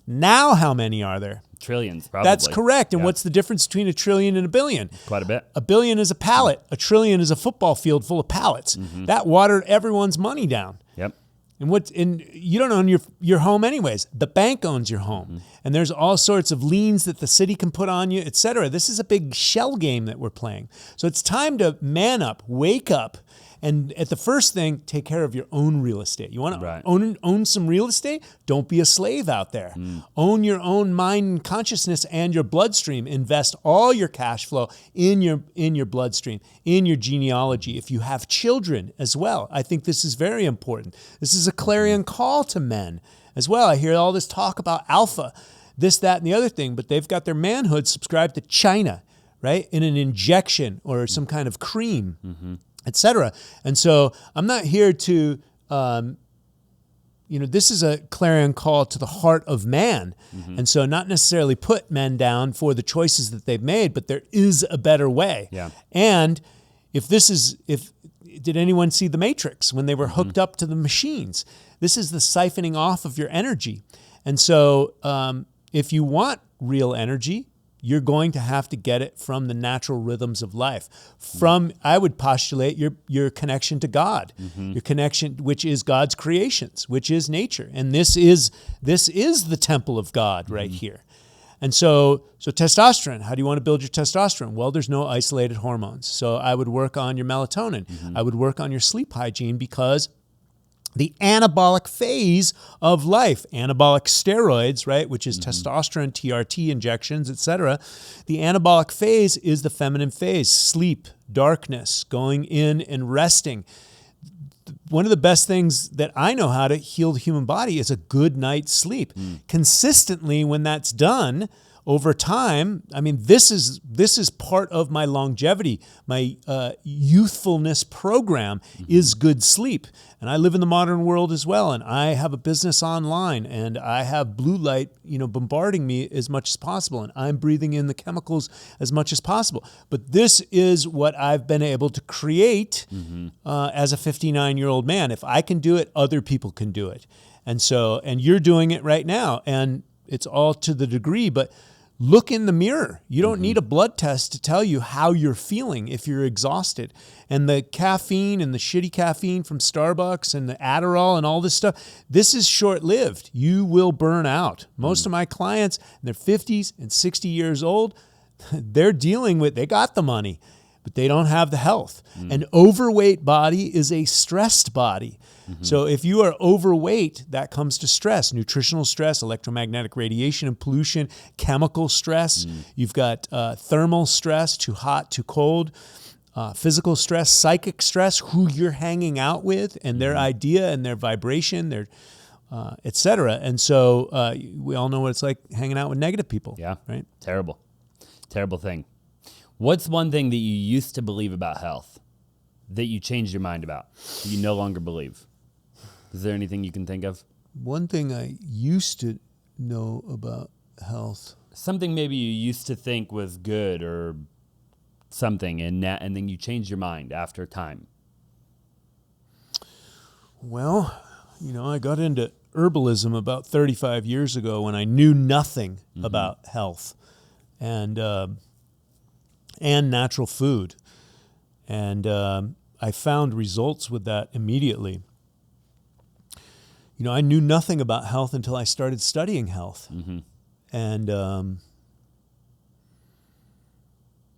Now how many are there? Trillions, probably. That's correct. And what's the difference between a trillion and a billion? Quite a bit. A billion is a pallet. A trillion is a football field full of pallets. That watered everyone's money down. Yep. And you don't own your home anyways. The bank owns your home. And there's all sorts of liens that the city can put on you, et cetera. This is a big shell game that we're playing. So it's time to man up, wake up, and at the first thing, take care of your own real estate. You want to own some real estate? Don't be a slave out there. Own your own mind and consciousness and your bloodstream. Invest all your cash flow in your bloodstream, in your genealogy. If you have children as well, I think this is very important. This is a clarion call to men as well. I hear all this talk about alpha, this, that, and the other thing, but they've got their manhood subscribed to China, right? In an injection or some kind of cream. Etc. And so I'm not here to, this is a clarion call to the heart of man. And so not necessarily put men down for the choices that they've made, but there is a better way. Yeah. And if did anyone see The Matrix when they were hooked up to the machines? This is the siphoning off of your energy. And so if you want real energy, you're going to have to get it from the natural rhythms of life. From, I would postulate, your connection to God, your connection, which is God's creations, which is nature. And this is the temple of God right here. And so testosterone, how do you want to build your testosterone? Well, there's no isolated hormones. So I would work on your melatonin. I would work on your sleep hygiene, because the anabolic phase of life, anabolic steroids, right, which is testosterone, TRT injections, etc. The anabolic phase is the feminine phase, sleep, darkness, going in and resting. One of the best things that I know how to heal the human body is a good night's sleep. Consistently, when that's done over time, I mean, this is part of my longevity. My youthfulness program is good sleep. And I live in the modern world as well. And I have a business online, and I have blue light, bombarding me as much as possible. And I'm breathing in the chemicals as much as possible. But this is what I've been able to create as a 59-year-old man. If I can do it, other people can do it. And you're doing it right now. And it's all to the degree, but look in the mirror. You don't need a blood test to tell you how you're feeling if you're exhausted. And the caffeine and the shitty caffeine from Starbucks and the Adderall and all this stuff, this is short-lived. You will burn out. Most of my clients in their 50s and 60 years old, they got the money, but they don't have the health. An overweight body is a stressed body. So if you are overweight, that comes to stress, nutritional stress, electromagnetic radiation and pollution, chemical stress. You've got thermal stress, too hot, too cold, physical stress, psychic stress, who you're hanging out with and their idea and their vibration, their et cetera. And so we all know what it's like hanging out with negative people. Yeah, right? Terrible thing. What's one thing that you used to believe about health that you changed your mind about, that you no longer believe? Is there anything you can think of? One thing I used to know about health. Something maybe you used to think was good or something, and then you changed your mind after time. Well, I got into herbalism about 35 years ago when I knew nothing about health and natural food. And I found results with that immediately. I knew nothing about health until I started studying health. And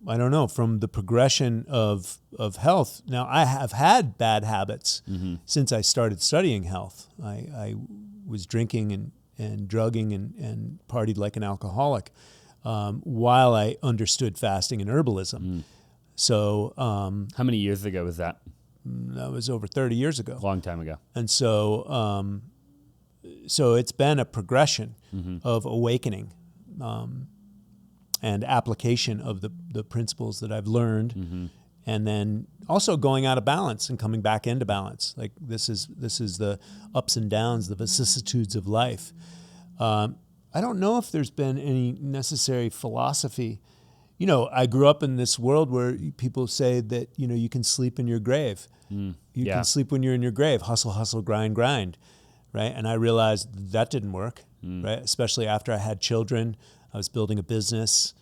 I don't know, from the progression of health. Now, I have had bad habits since I started studying health. I was drinking and drugging and partied like an alcoholic while I understood fasting and herbalism. So, how many years ago was that? That was over 30 years ago. A long time ago. And so, so it's been a progression of awakening and application of the principles that I've learned, and then also going out of balance and coming back into balance. Like this is the ups and downs, the vicissitudes of life. I don't know if there's been any necessary philosophy. I grew up in this world where people say that, you can sleep in your grave. You can sleep when you're in your grave. Hustle, hustle, grind, grind. Right? And I realized that didn't work, right? Especially after I had children. I was building a business.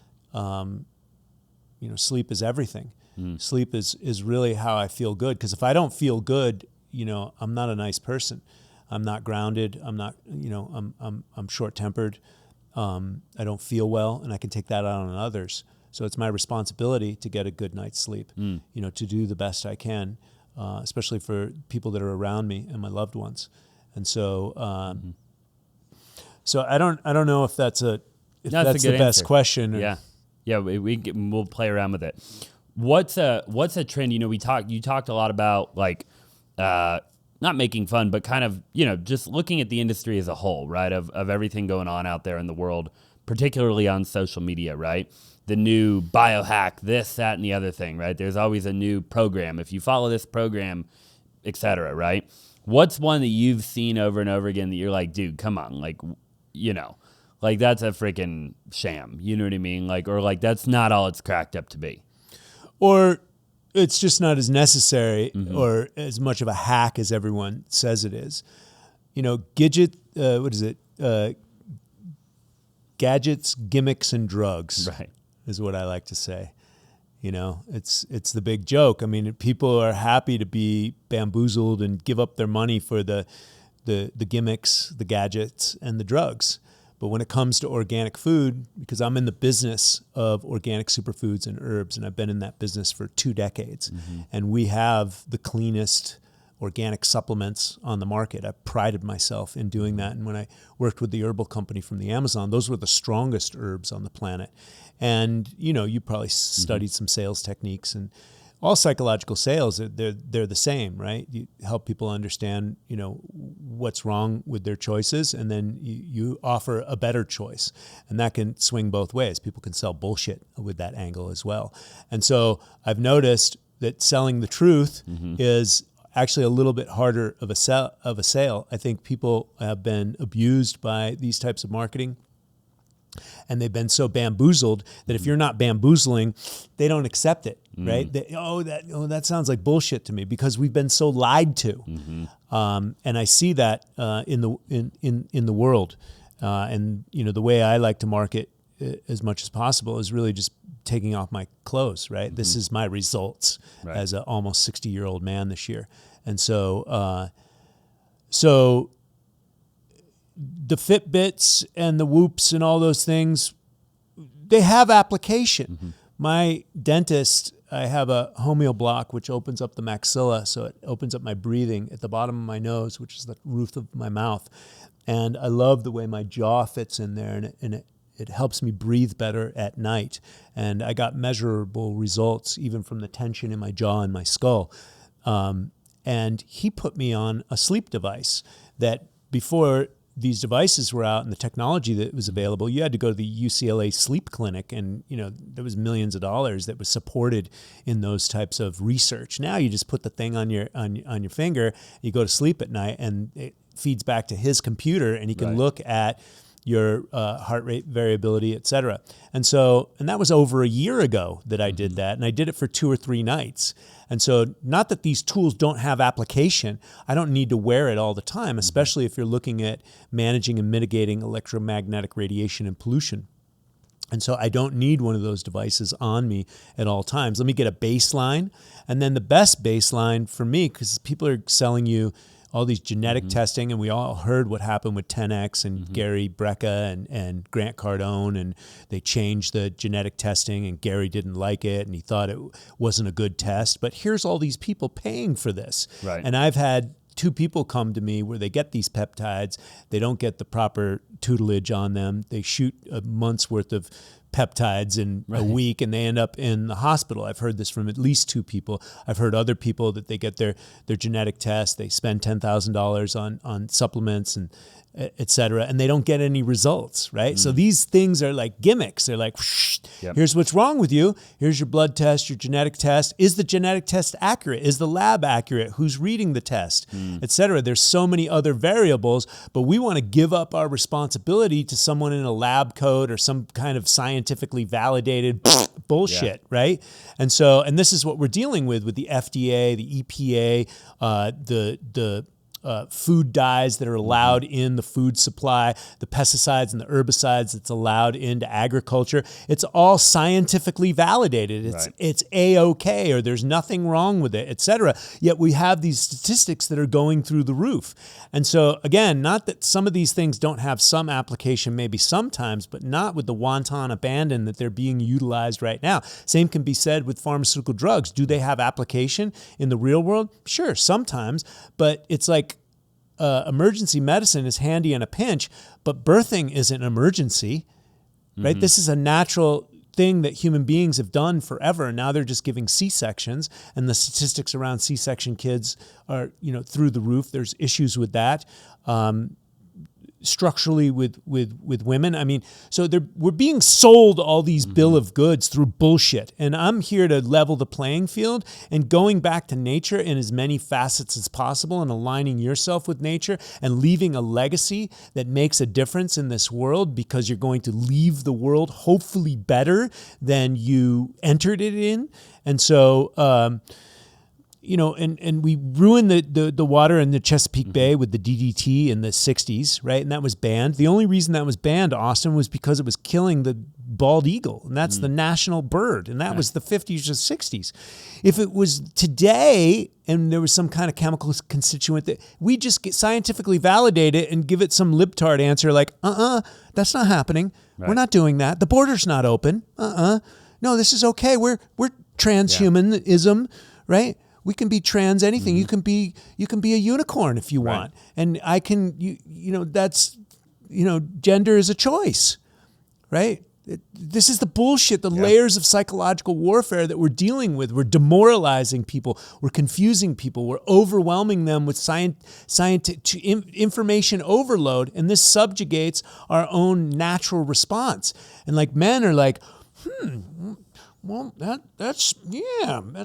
Sleep is everything. Sleep is really how I feel good. Because if I don't feel good, I'm not a nice person. I'm not grounded. I'm not, I'm short-tempered. I don't feel well, and I can take that out on others. So it's my responsibility to get a good night's sleep, to do the best I can, especially for people that are around me and my loved ones. And so, so I don't know if that's the best question. Yeah, we'll play around with it. What's a trend? You talked a lot about like, not making fun, but kind of, just looking at the industry as a whole, right? Of everything going on out there in the world, particularly on social media, right? The new biohack, this, that, and the other thing, right? There's always a new program. If you follow this program, et cetera, right? What's one that you've seen over and over again that you're like, dude, come on, like, like that's a freaking sham. You know what I mean? Like, or like that's not all it's cracked up to be. Or, it's just not as necessary or as much of a hack as everyone says it is. You know, gadgets, gimmicks, and drugs is what I like to say. You know, it's the big joke. I mean, people are happy to be bamboozled and give up their money for the gimmicks, the gadgets, and the drugs. But when it comes to organic food, because I'm in the business of organic superfoods and herbs, and I've been in that business for 2 decades, and we have the cleanest organic supplements on the market. I prided myself in doing that. And when I worked with the herbal company from the Amazon, those were the strongest herbs on the planet. And, you know, you probably studied some sales techniques, and all psychological sales, they're the same, right? You help people understand, you know, what's wrong with their choices, and then you offer a better choice. And that can swing both ways. People can sell bullshit with that angle as well. And so I've noticed that selling the truth is actually a little bit harder of a sale. I think people have been abused by these types of marketing, and they've been so bamboozled that if you're not bamboozling, they don't accept it, right? That sounds like bullshit to me, because we've been so lied to, and I see that in the world, and you know, the way I like to market as much as possible is really just taking off my clothes, right? This is my results as an almost 60-year-old man this year, and so the Fitbits and the Whoops and all those things, they have application. My dentist, I have a homeo block, which opens up the maxilla, so it opens up my breathing at the bottom of my nose, which is the roof of my mouth. And I love the way my jaw fits in there, and it helps me breathe better at night. And I got measurable results even from the tension in my jaw and my skull. And he put me on a sleep device that before these devices were out and the technology that was available, you had to go to the UCLA sleep clinic, and you know, there was millions of dollars that was supported in those types of research. Now you just put the thing on your finger, you go to sleep at night, and it feeds back to his computer, and he can look at your heart rate variability, et cetera. And that was over a year ago that I did that, and I did it for 2 or 3 nights. And so, not that these tools don't have application. I don't need to wear it all the time, especially if you're looking at managing and mitigating electromagnetic radiation and pollution. And so I don't need one of those devices on me at all times. Let me get a baseline. And then the best baseline for me, because people are selling you all these genetic testing, and we all heard what happened with 10X and Gary Brecka and Grant Cardone, and they changed the genetic testing, and Gary didn't like it, and he thought it wasn't a good test. But here's all these people paying for this. And I've had 2 people come to me where they get these peptides, they don't get the proper tutelage on them, they shoot a month's worth of peptides in a week, and they end up in the hospital. I've heard this from at least 2 people. I've heard other people that they get their genetic test, they spend $10,000 on supplements and et cetera, and they don't get any results, right? So these things are like gimmicks. They're like, here's what's wrong with you. Here's your blood test, your genetic test. Is the genetic test accurate? Is the lab accurate? Who's reading the test, et cetera? There's so many other variables, but we want to give up our responsibility to someone in a lab coat or some kind of scientifically validated bullshit, right? And this is what we're dealing with the FDA, the EPA, the food dyes that are allowed in the food supply, the pesticides and the herbicides that's allowed into agriculture. It's all scientifically validated. It's A-OK, or there's nothing wrong with it, et cetera. Yet we have these statistics that are going through the roof. And so, again, not that some of these things don't have some application, maybe sometimes, but not with the wanton abandon that they're being utilized right now. Same can be said with pharmaceutical drugs. Do they have application in the real world? Sure, sometimes, but it's like emergency medicine is handy in a pinch, but birthing isn't an emergency, right? This is a natural thing that human beings have done forever, and now they're just giving C-sections, and the statistics around C-section kids are, through the roof. There's issues with that. structurally with women. I mean, so we're being sold all these bill of goods through bullshit. And I'm here to level the playing field and going back to nature in as many facets as possible and aligning yourself with nature and leaving a legacy that makes a difference in this world, because you're going to leave the world hopefully better than you entered it in. And so, you know, and we ruined the water in the Chesapeake Bay with the DDT in the 60s, right? And that was banned. The only reason that was banned, Austin, was because it was killing the bald eagle, and that's the national bird, and that was the 50s or 60s. If it was today and there was some kind of chemical constituent that we just get scientifically validate it and give it some libtard answer like, that's not happening. Right. We're not doing that. The border's not open. No, this is okay. We're transhumanism, right? We can be trans anything. You can be a unicorn if you want. And I can, you know, that's, you know, gender is a choice, right? This is the bullshit, the layers of psychological warfare that we're dealing with. We're demoralizing people. We're confusing people. We're overwhelming them with information overload. And this subjugates our own natural response. And like men are like, well, that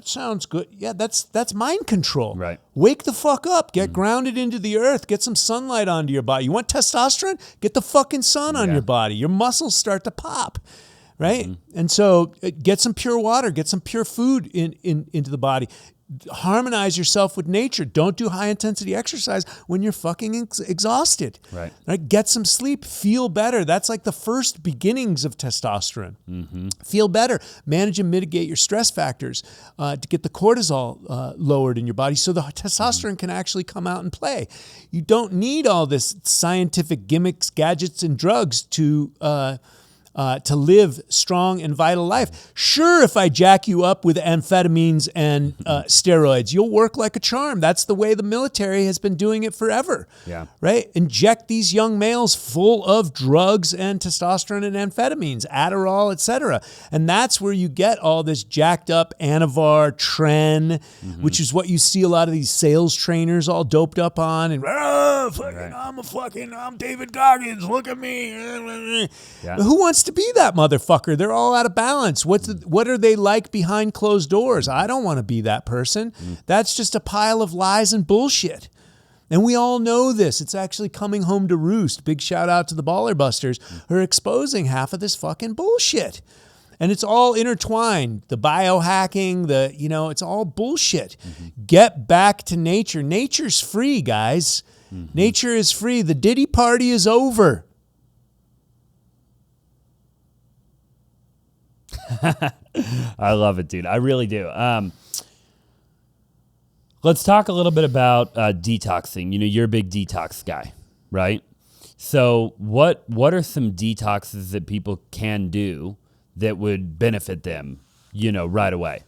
sounds good. Yeah, that's mind control. Right. Wake the fuck up. Get grounded into the earth. Get some sunlight onto your body. You want testosterone? Get the fucking sun on your body. Your muscles start to pop, right? And so get some pure water. Get some pure food into the body. Harmonize yourself with nature. Don't do high intensity exercise when you're fucking exhausted. Right? Get some sleep. Feel better. That's like the first beginnings of testosterone. Feel better. Manage and mitigate your stress factors to get the cortisol lowered in your body so the testosterone can actually come out and play. You don't need all this scientific gimmicks, gadgets, and drugs to live strong and vital life. Sure, if I jack you up with amphetamines and steroids, you'll work like a charm. That's the way the military has been doing it forever. Yeah. Right? Inject these young males full of drugs and testosterone and amphetamines, Adderall, etc. And that's where you get all this jacked up Anavar, Tren, which is what you see a lot of these sales trainers all doped up on. And I'm David Goggins. Look at me. Who wants to be that motherfucker? They're all out of balance. What are they like behind closed doors? I don't want to be that person. That's just a pile of lies and bullshit. And we all know this. It's actually coming home to roost. Big shout out to the Baller Busters who are exposing half of this fucking bullshit. And it's all intertwined. The biohacking, it's all bullshit. Get back to nature. Nature's free, guys. Nature is free. The Diddy party is over. I love it, dude. I really do. Let's talk a little bit about detoxing. You know, you're a big detox guy, right? So what are some detoxes that people can do that would benefit them, right away?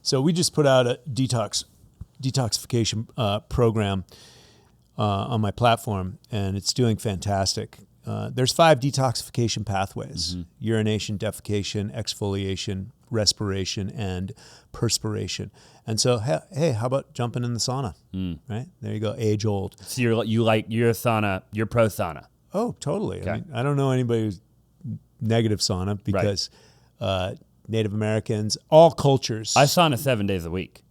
So we just put out a detoxification program on my platform, and it's doing fantastic. There's 5 detoxification pathways: urination, defecation, exfoliation, respiration, and perspiration. And so, hey, how about jumping in the sauna? Right? There you go, age old. So you're a sauna, you're pro sauna. Oh, totally. Okay. I mean, I don't know anybody who's negative sauna because Native Americans, all cultures. I sauna 7 days a week.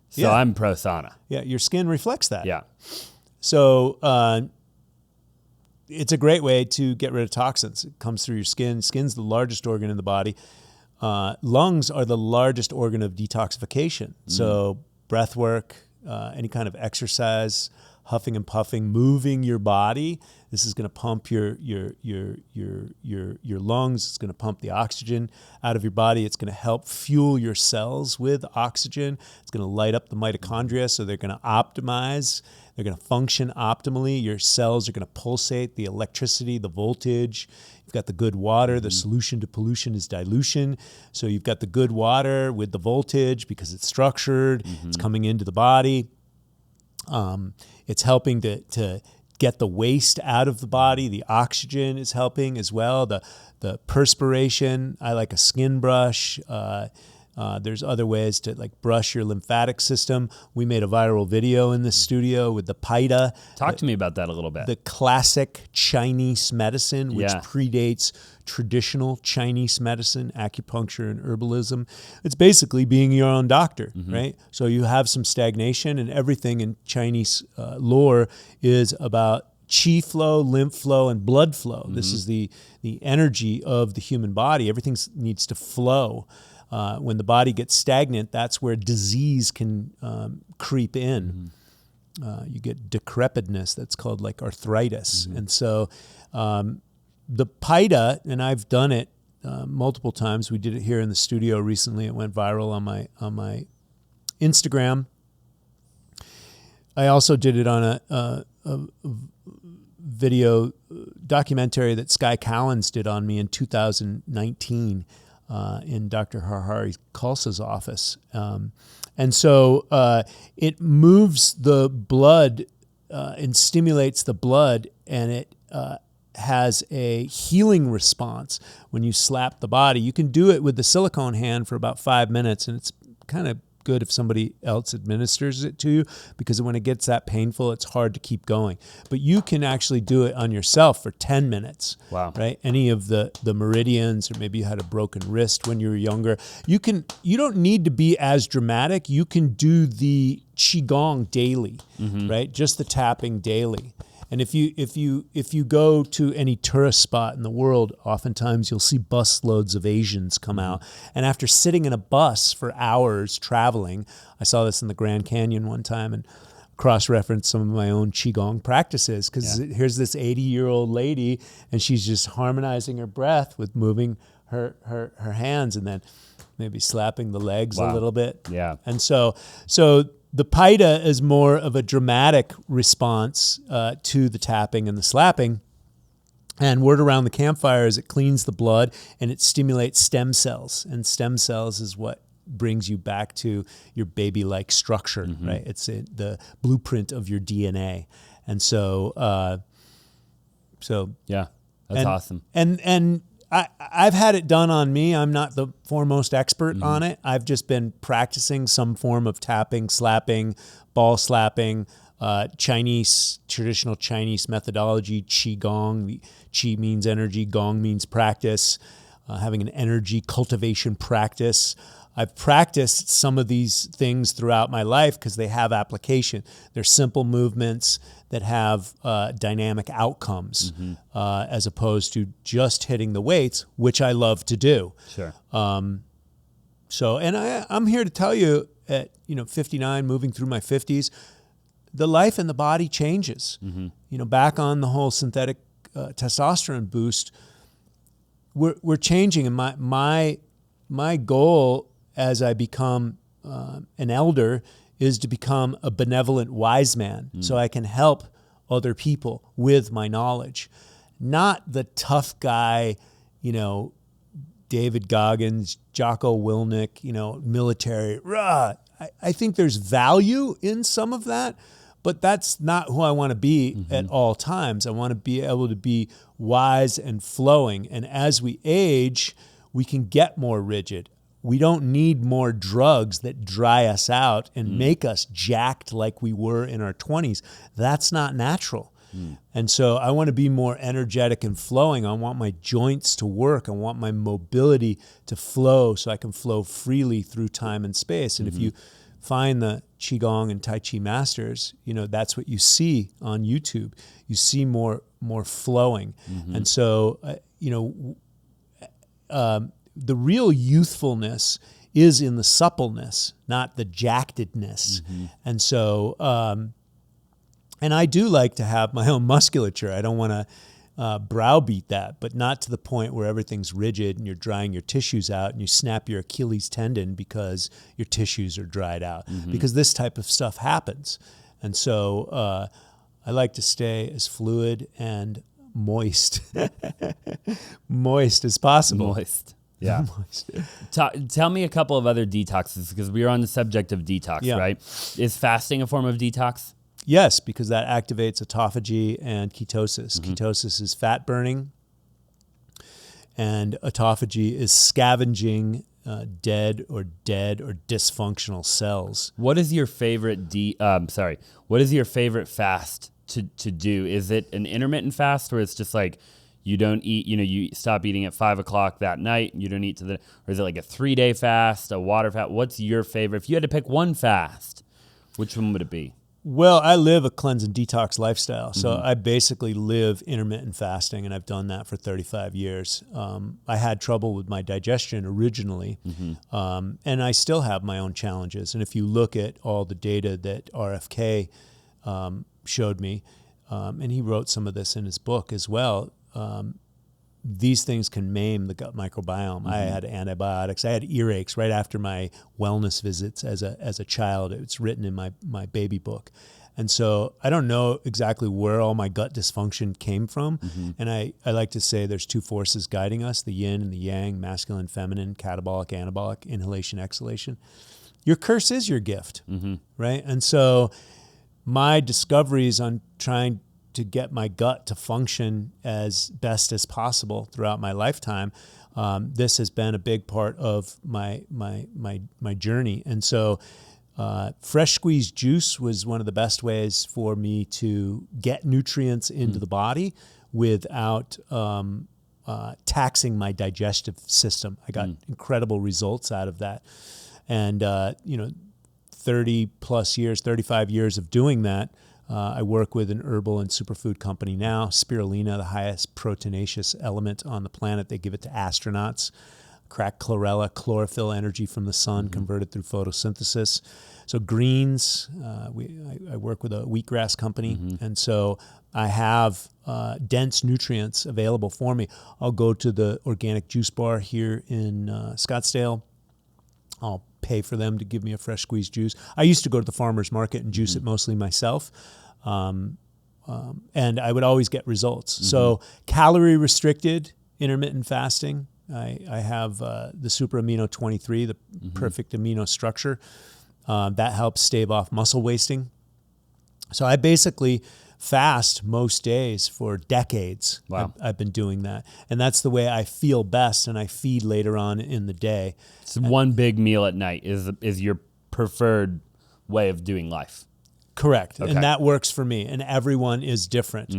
So I'm pro sauna. Yeah, your skin reflects that. Yeah. So it's a great way to get rid of toxins. It comes through your skin. Skin's the largest organ in the body. Lungs are the largest organ of detoxification. So breath work, any kind of exercise, huffing and puffing, moving your body. This is going to pump your lungs. It's going to pump the oxygen out of your body. It's going to help fuel your cells with oxygen. It's going to light up the mitochondria, so they're going to optimize. They're going to function optimally. Your cells are going to pulsate the electricity, the voltage. You've got the good water. The solution to pollution is dilution. So you've got the good water with the voltage because it's structured. It's coming into the body. It's helping to get the waste out of the body. The oxygen is helping as well. The perspiration, I like a skin brush. There's other ways to like brush your lymphatic system. We made a viral video in the studio with the Peptide. Talk to me about that a little bit. The classic Chinese medicine, which predates traditional Chinese medicine, acupuncture, and herbalism. It's basically being your own doctor, right? So you have some stagnation, and everything in Chinese lore is about chi flow, lymph flow, and blood flow. This is the energy of the human body. Everything needs to flow. When the body gets stagnant, that's where disease can creep in. You get decrepitness. That's called like arthritis. And so the Peptide, and I've done it multiple times. We did it here in the studio recently. It went viral on my Instagram. I also did it on a video documentary that Sky Cowens did on me in 2019 in Dr. Harhari Khalsa's office. And so it moves the blood and stimulates the blood, and it has a healing response when you slap the body. You can do it with the silicone hand for about 5 minutes, and it's kind of good if somebody else administers it to you, because when it gets that painful, it's hard to keep going. But you can actually do it on yourself for 10 minutes. Wow. Right? Any of the meridians, or maybe you had a broken wrist when you were younger. You don't need to be as dramatic. You can do the Qigong daily, right? Just the tapping daily. And if you go to any tourist spot in the world, oftentimes you'll see bus loads of Asians come out. And after sitting in a bus for hours traveling, I saw this in the Grand Canyon one time and cross-referenced some of my own Qigong practices, because here's this 80-year-old lady, and she's just harmonizing her breath with moving her hands, and then maybe slapping the legs a little bit. Yeah. And so the Peptide is more of a dramatic response to the tapping and the slapping. And word around the campfire is it cleans the blood and it stimulates stem cells. And stem cells is what brings you back to your baby-like structure, right? It's the blueprint of your DNA. And so, yeah, that's awesome. And I've had it done on me. I'm not the foremost expert on it. I've just been practicing some form of tapping, slapping, ball slapping, traditional Chinese methodology, Qigong. Qi means energy, Gong means practice, having an energy cultivation practice. I've practiced some of these things throughout my life because they have application. They're simple movements that have dynamic outcomes as opposed to just hitting the weights, which I love to do. Sure. And I'm here to tell you at 59, moving through my 50s, the life and the body changes. Back on the whole synthetic testosterone boost, we're changing, and my goal as I become an elder is to become a benevolent wise man, so I can help other people with my knowledge. Not the tough guy, David Goggins, Jocko Willink, military. Rah. I think there's value in some of that, but that's not who I want to be at all times. I want to be able to be wise and flowing. And as we age, we can get more rigid. We don't need more drugs that dry us out and make us jacked like we were in our 20s. That's not natural. And so I want to be more energetic and flowing. I want my joints to work. I want my mobility to flow so I can flow freely through time and space. And if you find the Qigong and Tai Chi masters, that's what you see on YouTube. You see more flowing. And so, the real youthfulness is in the suppleness, not the jackedness. And so, and I do like to have my own musculature. I don't want to browbeat that, but not to the point where everything's rigid and you're drying your tissues out and you snap your Achilles tendon because your tissues are dried out, because this type of stuff happens. And so I like to stay as fluid and moist as possible. Moist. Yeah. Tell me a couple of other detoxes, because we are on the subject of detox, right? Is fasting a form of detox? Yes, because that activates autophagy and ketosis. Ketosis is fat burning, and autophagy is scavenging dead or dysfunctional cells. What is your favorite what is your favorite fast to do? Is it an intermittent fast where it's just like you don't eat, you stop eating at 5 o'clock that night, you don't eat or is it like a 3-day fast, a water fast? What's your favorite? If you had to pick one fast, which one would it be? Well, I live a cleanse and detox lifestyle. So I basically live intermittent fasting, and I've done that for 35 years. I had trouble with my digestion originally, and I still have my own challenges. And if you look at all the data that RFK showed me, and he wrote some of this in his book as well, these things can maim the gut microbiome. I had antibiotics. I had earaches right after my wellness visits as a child. It's written in my baby book. And so I don't know exactly where all my gut dysfunction came from. And I like to say there's two forces guiding us, the yin and the yang, masculine, feminine, catabolic, anabolic, inhalation, exhalation. Your curse is your gift, right? And so my discoveries on trying to get my gut to function as best as possible throughout my lifetime, this has been a big part of my journey. And so fresh squeezed juice was one of the best ways for me to get nutrients into the body without taxing my digestive system. I got incredible results out of that. And 30 plus years, 35 years of doing that, I work with an herbal and superfood company now, spirulina, the highest proteinaceous element on the planet. They give it to astronauts. Cracked chlorella, chlorophyll energy from the sun converted through photosynthesis. So greens, I work with a wheatgrass company. And so I have dense nutrients available for me. I'll go to the organic juice bar here in Scottsdale. I'll pay for them to give me a fresh squeezed juice. I used to go to the farmer's market and juice it mostly myself. And I would always get results. So calorie restricted intermittent fasting. I have the super amino 23, the perfect amino structure. That helps stave off muscle wasting. So I basically fast most days for decades. Wow. I've been doing that. And that's the way I feel best, and I feed later on in the day. So one big meal at night is your preferred way of doing life. Correct. Okay. And that works for me. And everyone is different.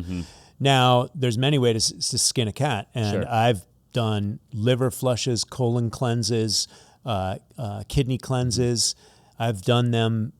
Now, there's many ways to skin a cat. And I've done liver flushes, colon cleanses, kidney cleanses. I've done them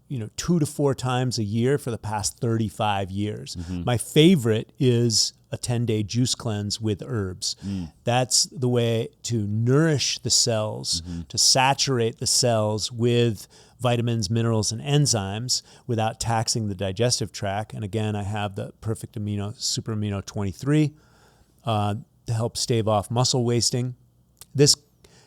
2 to 4 times a year for the past 35 years. My favorite is a 10-day juice cleanse with herbs. That's the way to nourish the cells, to saturate the cells with vitamins, minerals, and enzymes without taxing the digestive tract. And again, I have the perfect amino, super amino 23 to help stave off muscle wasting. This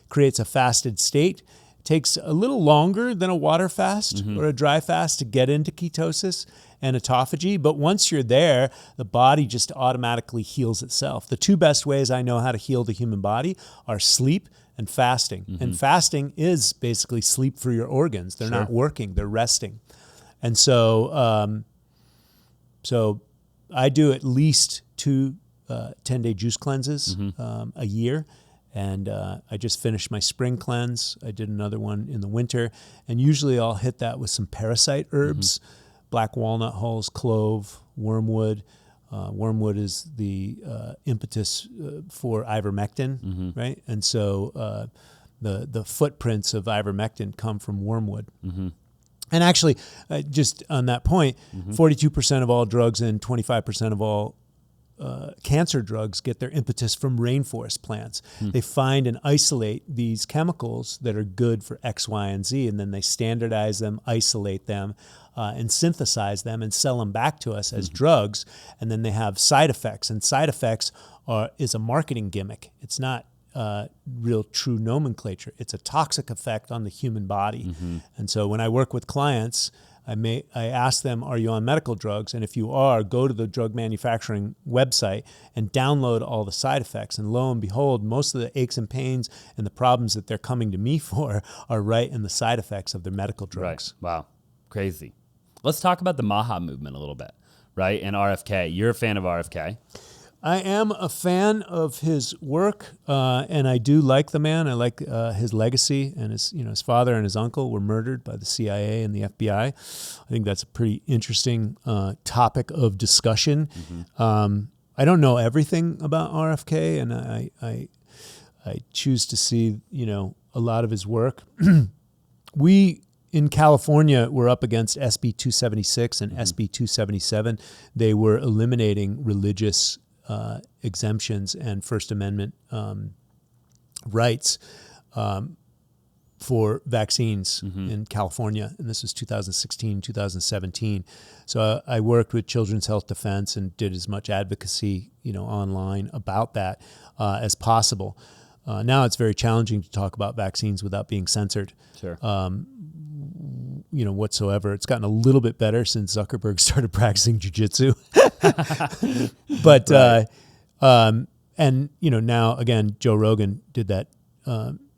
creates a fasted state. Takes a little longer than a water fast or a dry fast to get into ketosis and autophagy. But once you're there, the body just automatically heals itself. The two best ways I know how to heal the human body are sleep and fasting. And fasting is basically sleep for your organs. They're not working, they're resting. And so, so I do at least 2 10-day juice cleanses a year. And I just finished my spring cleanse. I did another one in the winter. And usually I'll hit that with some parasite herbs, black walnut hulls, clove, wormwood. Wormwood is the impetus for ivermectin, right? And so the footprints of ivermectin come from wormwood. And actually, just on that point, 42% of all drugs and 25% of all cancer drugs get their impetus from rainforest plants. They find and isolate these chemicals that are good for X, Y, and Z, and then they standardize them, isolate them, and synthesize them and sell them back to us as drugs. And then they have side effects, and side effects is a marketing gimmick. It's not real true nomenclature. It's a toxic effect on the human body. And so when I work with clients, I ask them, are you on medical drugs? And if you are, go to the drug manufacturing website and download all the side effects. And lo and behold, most of the aches and pains and the problems that they're coming to me for are right in the side effects of their medical drugs. Right. Wow. Crazy. Let's talk about the MAHA movement a little bit, right? And RFK. You're a fan of RFK. I am a fan of his work, and I do like the man. I like his legacy, and his father and his uncle were murdered by the CIA and the FBI. I think that's a pretty interesting topic of discussion. I don't know everything about RFK, and I choose to see a lot of his work. We in California were up against SB 276 and SB 277. They were eliminating religious exemptions and First Amendment rights for vaccines in California. And this was 2016, 2017. So I worked with Children's Health Defense and did as much advocacy, online about that as possible. Now it's very challenging to talk about vaccines without being censored. Sure. Whatsoever. It's gotten a little bit better since Zuckerberg started practicing jujitsu. But, Right. and now again, Joe Rogan did that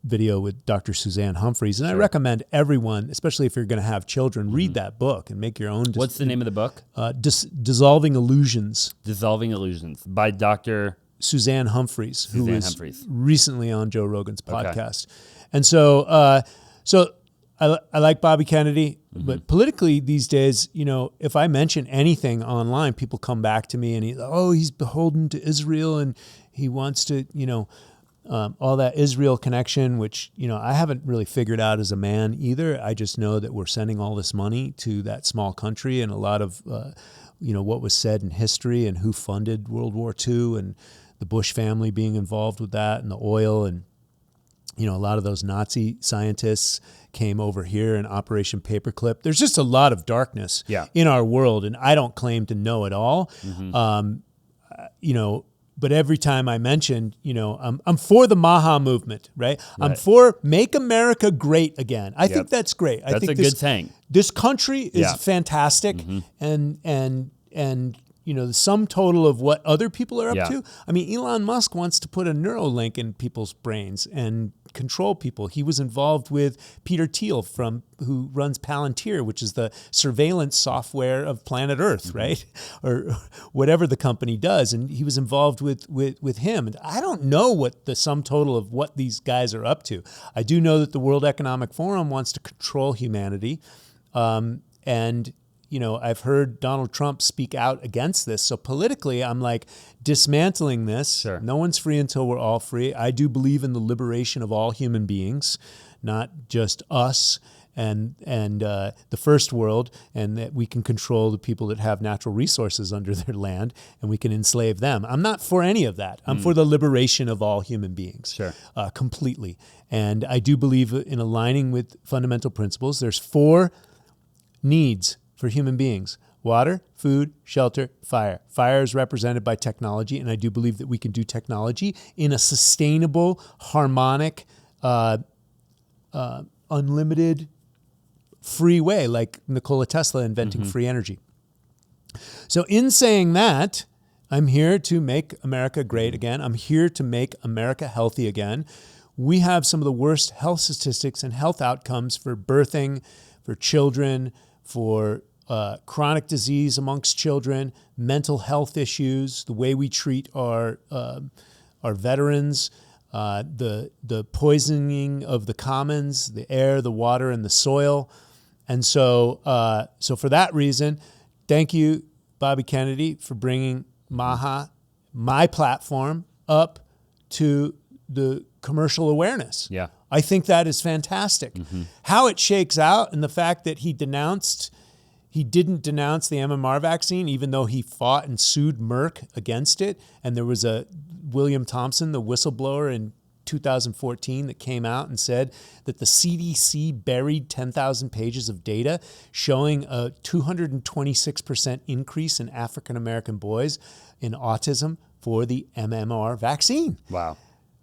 video with Dr. Suzanne Humphries. And I recommend everyone, especially if you're going to have children, read that book and make your own. What's the name of the book? Dissolving Illusions. Dissolving Illusions by Dr. Suzanne Humphries, who was Humphries. recently on Joe Rogan's podcast. And so I like Bobby Kennedy, but politically these days, if I mention anything online, people come back to me and he's beholden to Israel and he wants to, all that Israel connection, which, I haven't really figured out as a man either. I just know that we're sending all this money to that small country, and a lot of, what was said in history and who funded World War II and the Bush family being involved with that and the oil, and, a lot of those Nazi scientists came over here in Operation Paperclip. There's just a lot of darkness in our world, and I don't claim to know it all. But every time I mentioned, I'm for the MAHA movement, right? I'm for Make America Great Again. I think that's great. I think a good saying. This country is fantastic, and the sum total of what other people are up to. I mean, Elon Musk wants to put a Neuralink in people's brains and control people. He was involved with Peter Thiel who runs Palantir, which is the surveillance software of planet Earth, right? Or whatever the company does. And he was involved with him. And I don't know what the sum total of what these guys are up to. I do know that the World Economic Forum wants to control humanity. I've heard Donald Trump speak out against this. So politically, I'm like dismantling this. Sure. No one's free until we're all free. I do believe in the liberation of all human beings, not just us and the first world, and that we can control the people that have natural resources under their land and we can enslave them. I'm not for any of that. I'm for the liberation of all human beings. Sure. Completely. And I do believe in aligning with fundamental principles. There's 4 needs for human beings: water, food, shelter, fire. Fire is represented by technology, and I do believe that we can do technology in a sustainable, harmonic, unlimited, free way, like Nikola Tesla inventing free energy. So in saying that, I'm here to make America great again. I'm here to make America healthy again. We have some of the worst health statistics and health outcomes for birthing, for children, for chronic disease amongst children, mental health issues, the way we treat our veterans, the poisoning of the commons, the air, the water, and the soil. And so for that reason, thank you, Bobby Kennedy, for bringing MAHA, my platform, up to the commercial awareness. Yeah. I think that is fantastic. How it shakes out, and the fact that he didn't denounce the MMR vaccine, even though he fought and sued Merck against it. And there was a William Thompson, the whistleblower in 2014, that came out and said that the CDC buried 10,000 pages of data showing a 226% increase in African-American boys in autism for the MMR vaccine. Wow.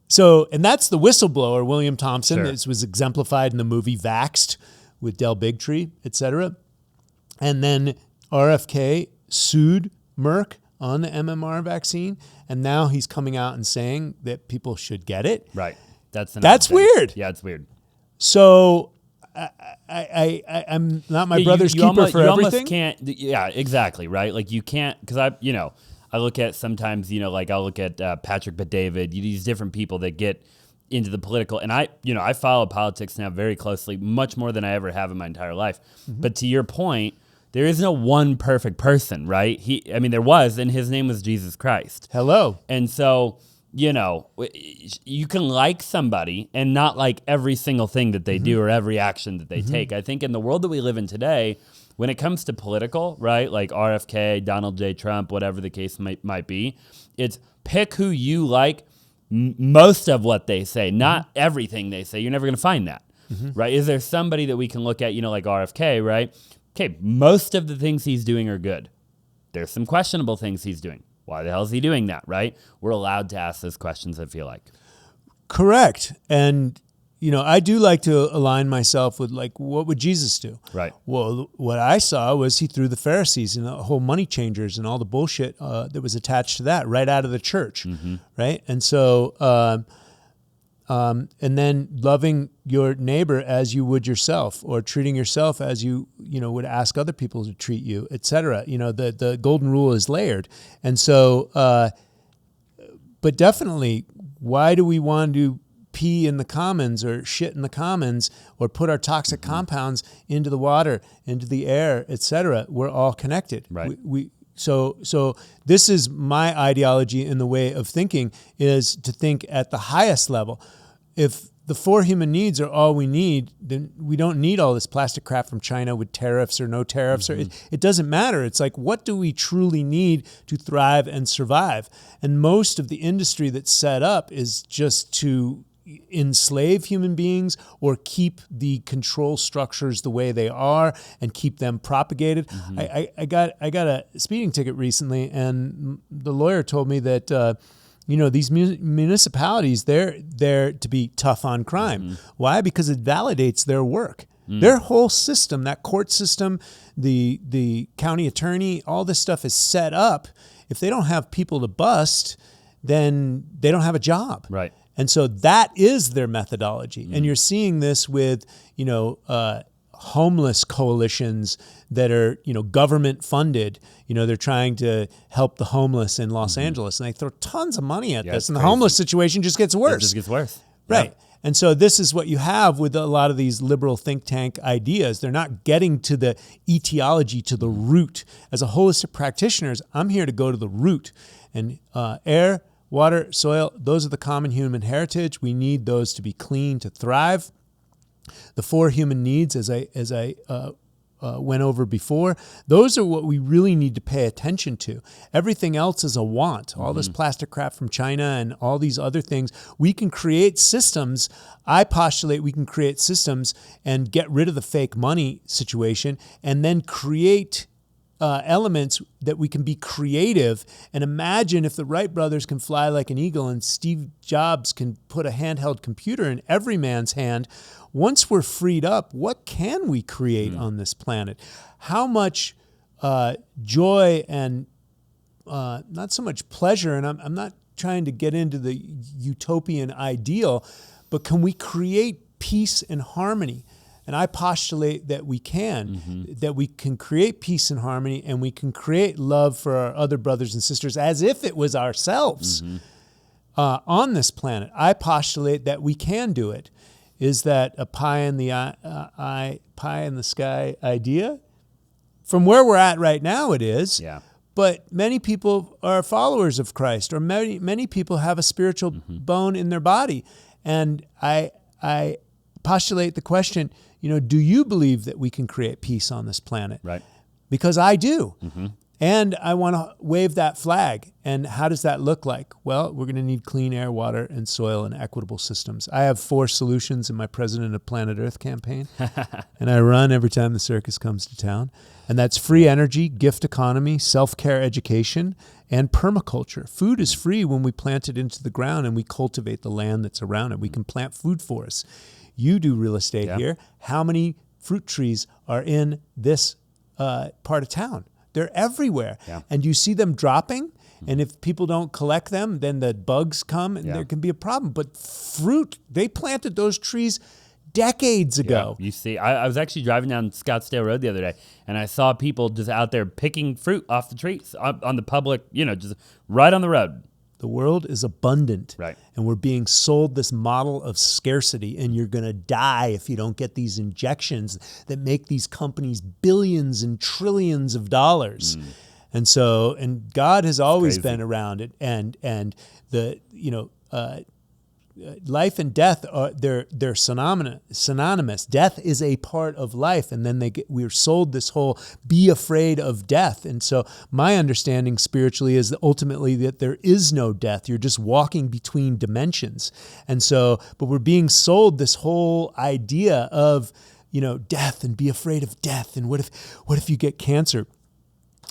So, and that's the whistleblower, William Thompson. Sure. This was exemplified in the movie Vaxxed with Del Bigtree, et cetera. And then RFK sued Merck on the MMR vaccine, and now he's coming out and saying that people should get it. Right. That's weird. Yeah, it's weird. So I'm not my brother's keeper for everything. You almost can't. Yeah, exactly. Right. Like you can't, because I look at sometimes, like I'll look at Patrick Bet-David, these different people that get into the political, and I follow politics now very closely, much more than I ever have in my entire life. But to your point, there is no one perfect person, right? There was, and his name was Jesus Christ. Hello. And so, you can like somebody and not like every single thing that they do or every action that they take. I think in the world that we live in today, when it comes to political, right, like RFK, Donald J. Trump, whatever the case might be, it's pick who you like, most of what they say, not everything they say. You're never going to find that, right? Is there somebody that we can look at, like RFK, right? Okay, most of the things he's doing are good. There's some questionable things he's doing. Why the hell is he doing that, right? We're allowed to ask those questions, I feel like. Correct. And, I do like to align myself with, like, what would Jesus do? Right. Well, what I saw was he threw the Pharisees and the whole money changers and all the bullshit that was attached to that right out of the church, right? And so, and then loving your neighbor as you would yourself, or treating yourself as you would ask other people to treat you, etc. The golden rule is layered. And so, but definitely, why do we want to pee in the commons or shit in the commons or put our toxic compounds into the water, into the air, etc.? We're all connected. Right. So this is my ideology in the way of thinking, is to think at the highest level. If the 4 human needs are all we need, then we don't need all this plastic crap from China with tariffs or no tariffs. Or it doesn't matter. It's like, what do we truly need to thrive and survive? And most of the industry that's set up is just to enslave human beings or keep the control structures the way they are and keep them propagated. I got a speeding ticket recently, and the lawyer told me that these municipalities, they're there to be tough on crime. Why? Because it validates their work. Their whole system, that court system, the county attorney, all this stuff is set up. If they don't have people to bust, then they don't have a job. Right. And so that is their methodology. And you're seeing this with, homeless coalitions that are, government funded. They're trying to help the homeless in Los Angeles, and they throw tons of money at this. And the homeless situation just gets worse. It just gets worse. Right. Yeah. And so this is what you have with a lot of these liberal think tank ideas. They're not getting to the etiology, to the root. As a holistic practitioners, I'm here to go to the root. And air, water, soil, those are the common human heritage. We need those to be clean to thrive. The 4 human needs, as I went over before, those are what we really need to pay attention to. Everything else is a want. All this plastic crap from China and all these other things. We can create systems. I postulate we can create systems and get rid of the fake money situation, and then create elements that we can be creative. And imagine if the Wright brothers can fly like an eagle and Steve Jobs can put a handheld computer in every man's hand. Once we're freed up, what can we create on this planet? How much joy and not so much pleasure, and I'm not trying to get into the utopian ideal, but can we create peace and harmony? And I postulate that we can, that we can create peace and harmony, and we can create love for our other brothers and sisters as if it was ourselves on this planet. I postulate that we can do it. Is that a pie in the sky idea? From where we're at right now, it is. Yeah. But many people are followers of Christ, or many people have a spiritual bone in their body. And I postulate the question, do you believe that we can create peace on this planet? Right. Because I do. And I want to wave that flag. And how does that look like? Well, we're going to need clean air, water, and soil, and equitable systems. I have 4 solutions in my President of Planet Earth campaign. And I run every time the circus comes to town. And that's free energy, gift economy, self-care education, and permaculture. Food is free when we plant it into the ground and we cultivate the land that's around it. We can plant food for us. You do real estate here. How many fruit trees are in this part of town? They're everywhere. Yeah. And you see them dropping. And if people don't collect them, then the bugs come and there can be a problem. But fruit, they planted those trees decades ago. Yeah, you see, I was actually driving down Scottsdale Road the other day, and I saw people just out there picking fruit off the trees on the public, just right on the road. The world is abundant, Right. and we're being sold this model of scarcity, and you're going to die if you don't get these injections that make these companies billions and trillions of dollars. And so, and God has always been around it, and the life and death they're synonymous. Death is a part of life, and then we're sold this whole be afraid of death. And so my understanding spiritually is that ultimately that there is no death. You're just walking between dimensions. And so, but we're being sold this whole idea of death and be afraid of death. And what if you get cancer?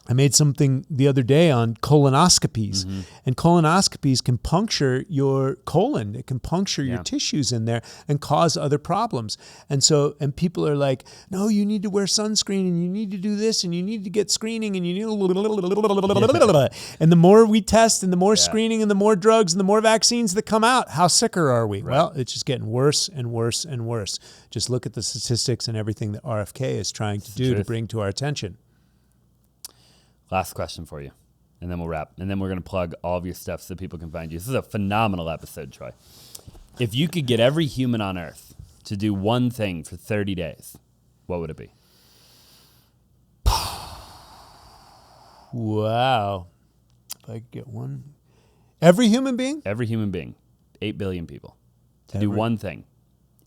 I made something the other day on colonoscopies, and colonoscopies can puncture your colon. It can puncture your tissues in there and cause other problems. And so, and people are like, no, you need to wear sunscreen, and you need to do this, and you need to get screening, and you need and the more we test, and the more screening, and the more drugs, and the more vaccines that come out, how sicker are we? Right. Well, it's just getting worse and worse and worse. Just look at the statistics and everything that RFK is trying to do to bring to our attention. Last question for you, and then we'll wrap. And then we're going to plug all of your stuff so people can find you. This is a phenomenal episode, Troy. If you could get every human on Earth to do one thing for 30 days, what would it be? Wow. If I could get one. Every human being? Every human being. 8 billion people. To do one thing.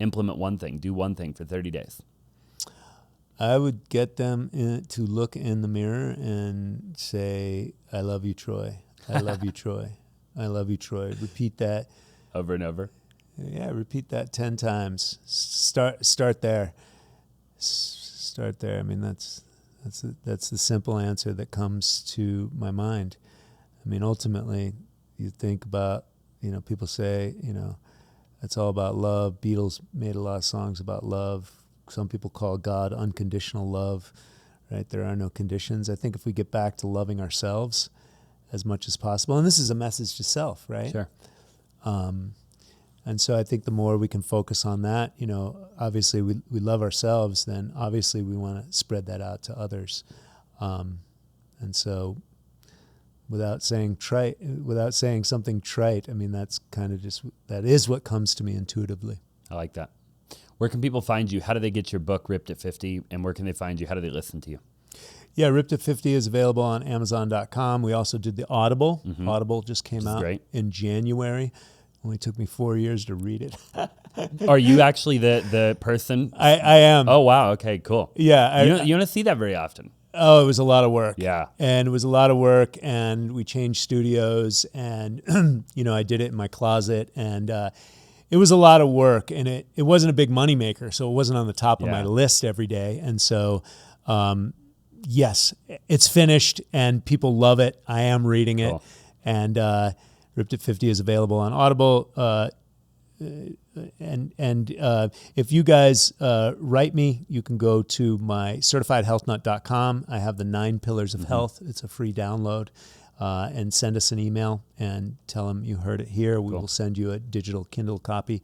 Implement one thing. Do one thing for 30 days. I would get them to look in the mirror and say, I love you, Troy. I love you, Troy. I love you, Troy. Repeat that. Over and over? Yeah, repeat that 10 times. Start there. Start there. I mean, that's the simple answer that comes to my mind. I mean, ultimately, you think about, people say, it's all about love. Beatles made a lot of songs about love. Some people call God unconditional love, right? There are no conditions. I think if we get back to loving ourselves as much as possible, and this is a message to self, right? Sure. And so I think the more we can focus on that, obviously we love ourselves, then obviously we want to spread that out to others. And so without saying something trite, I mean, that's kind of that is what comes to me intuitively. I like that. Where can people find you? How do they get your book, Ripped at 50? And where can they find you? How do they listen to you? Yeah, Ripped at 50 is available on Amazon.com. We also did the Audible. Audible just came out in January. Only took me 4 years to read it. Are you actually the person? I am. Oh, wow. Okay, cool. Yeah. You don't see that very often. Oh, it was a lot of work. Yeah. And it was a lot of work, and we changed studios, and, I did it in my closet, and it was a lot of work, and it wasn't a big moneymaker, so it wasn't on the top of my list every day. And so, yes, it's finished, and people love it. I am reading it. Cool. And Ripped at 50 is available on Audible. And if you guys write me, you can go to my certifiedhealthnut.com. I have the 9 Pillars of Health. It's a free download. And send us an email and tell them you heard it here. We will send you a digital Kindle copy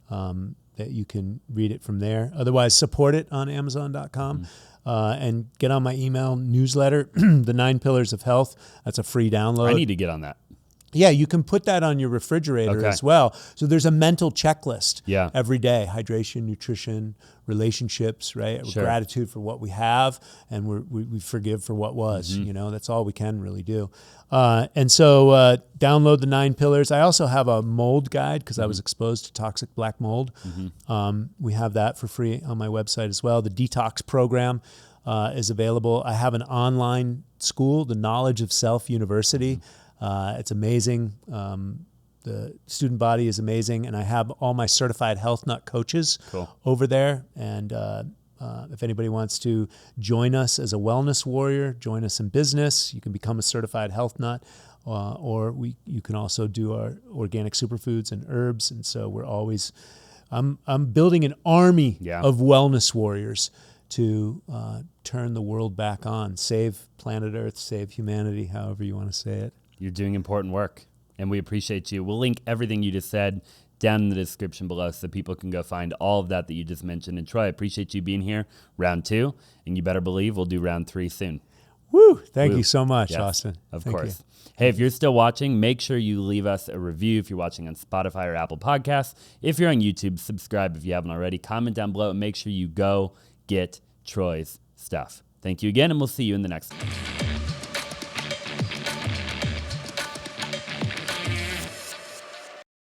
that you can read it from there. Otherwise, support it on Amazon.com and get on my email newsletter, the 9 Pillars of Health. That's a free download. I need to get on that. Yeah, you can put that on your refrigerator as well. So there's a mental checklist every day: hydration, nutrition, relationships, right? Sure. Gratitude for what we have, and we forgive for what was. That's all we can really do. And so download the 9 Pillars. I also have a mold guide because I was exposed to toxic black mold. We have that for free on my website as well. The Detox program is available. I have an online school, the Knowledge of Self University. It's amazing. The student body is amazing, and I have all my certified health nut coaches over there. And if anybody wants to join us as a wellness warrior, join us in business, you can become a certified health nut, or you can also do our organic superfoods and herbs. And so we're always, I'm building an army of wellness warriors to turn the world back on, save planet Earth, save humanity, however you want to say it. You're doing important work, and we appreciate you. We'll link everything you just said down in the description below so people can go find all of that you just mentioned. And Troy, I appreciate you being here. Round 2, and you better believe we'll do round 3 soon. Woo! Thank you so much, Austin. Of Thank course. you. Hey, if you're still watching, make sure you leave us a review if you're watching on Spotify or Apple Podcasts. If you're on YouTube, subscribe if you haven't already. Comment down below and make sure you go get Troy's stuff. Thank you again, and we'll see you in the next one.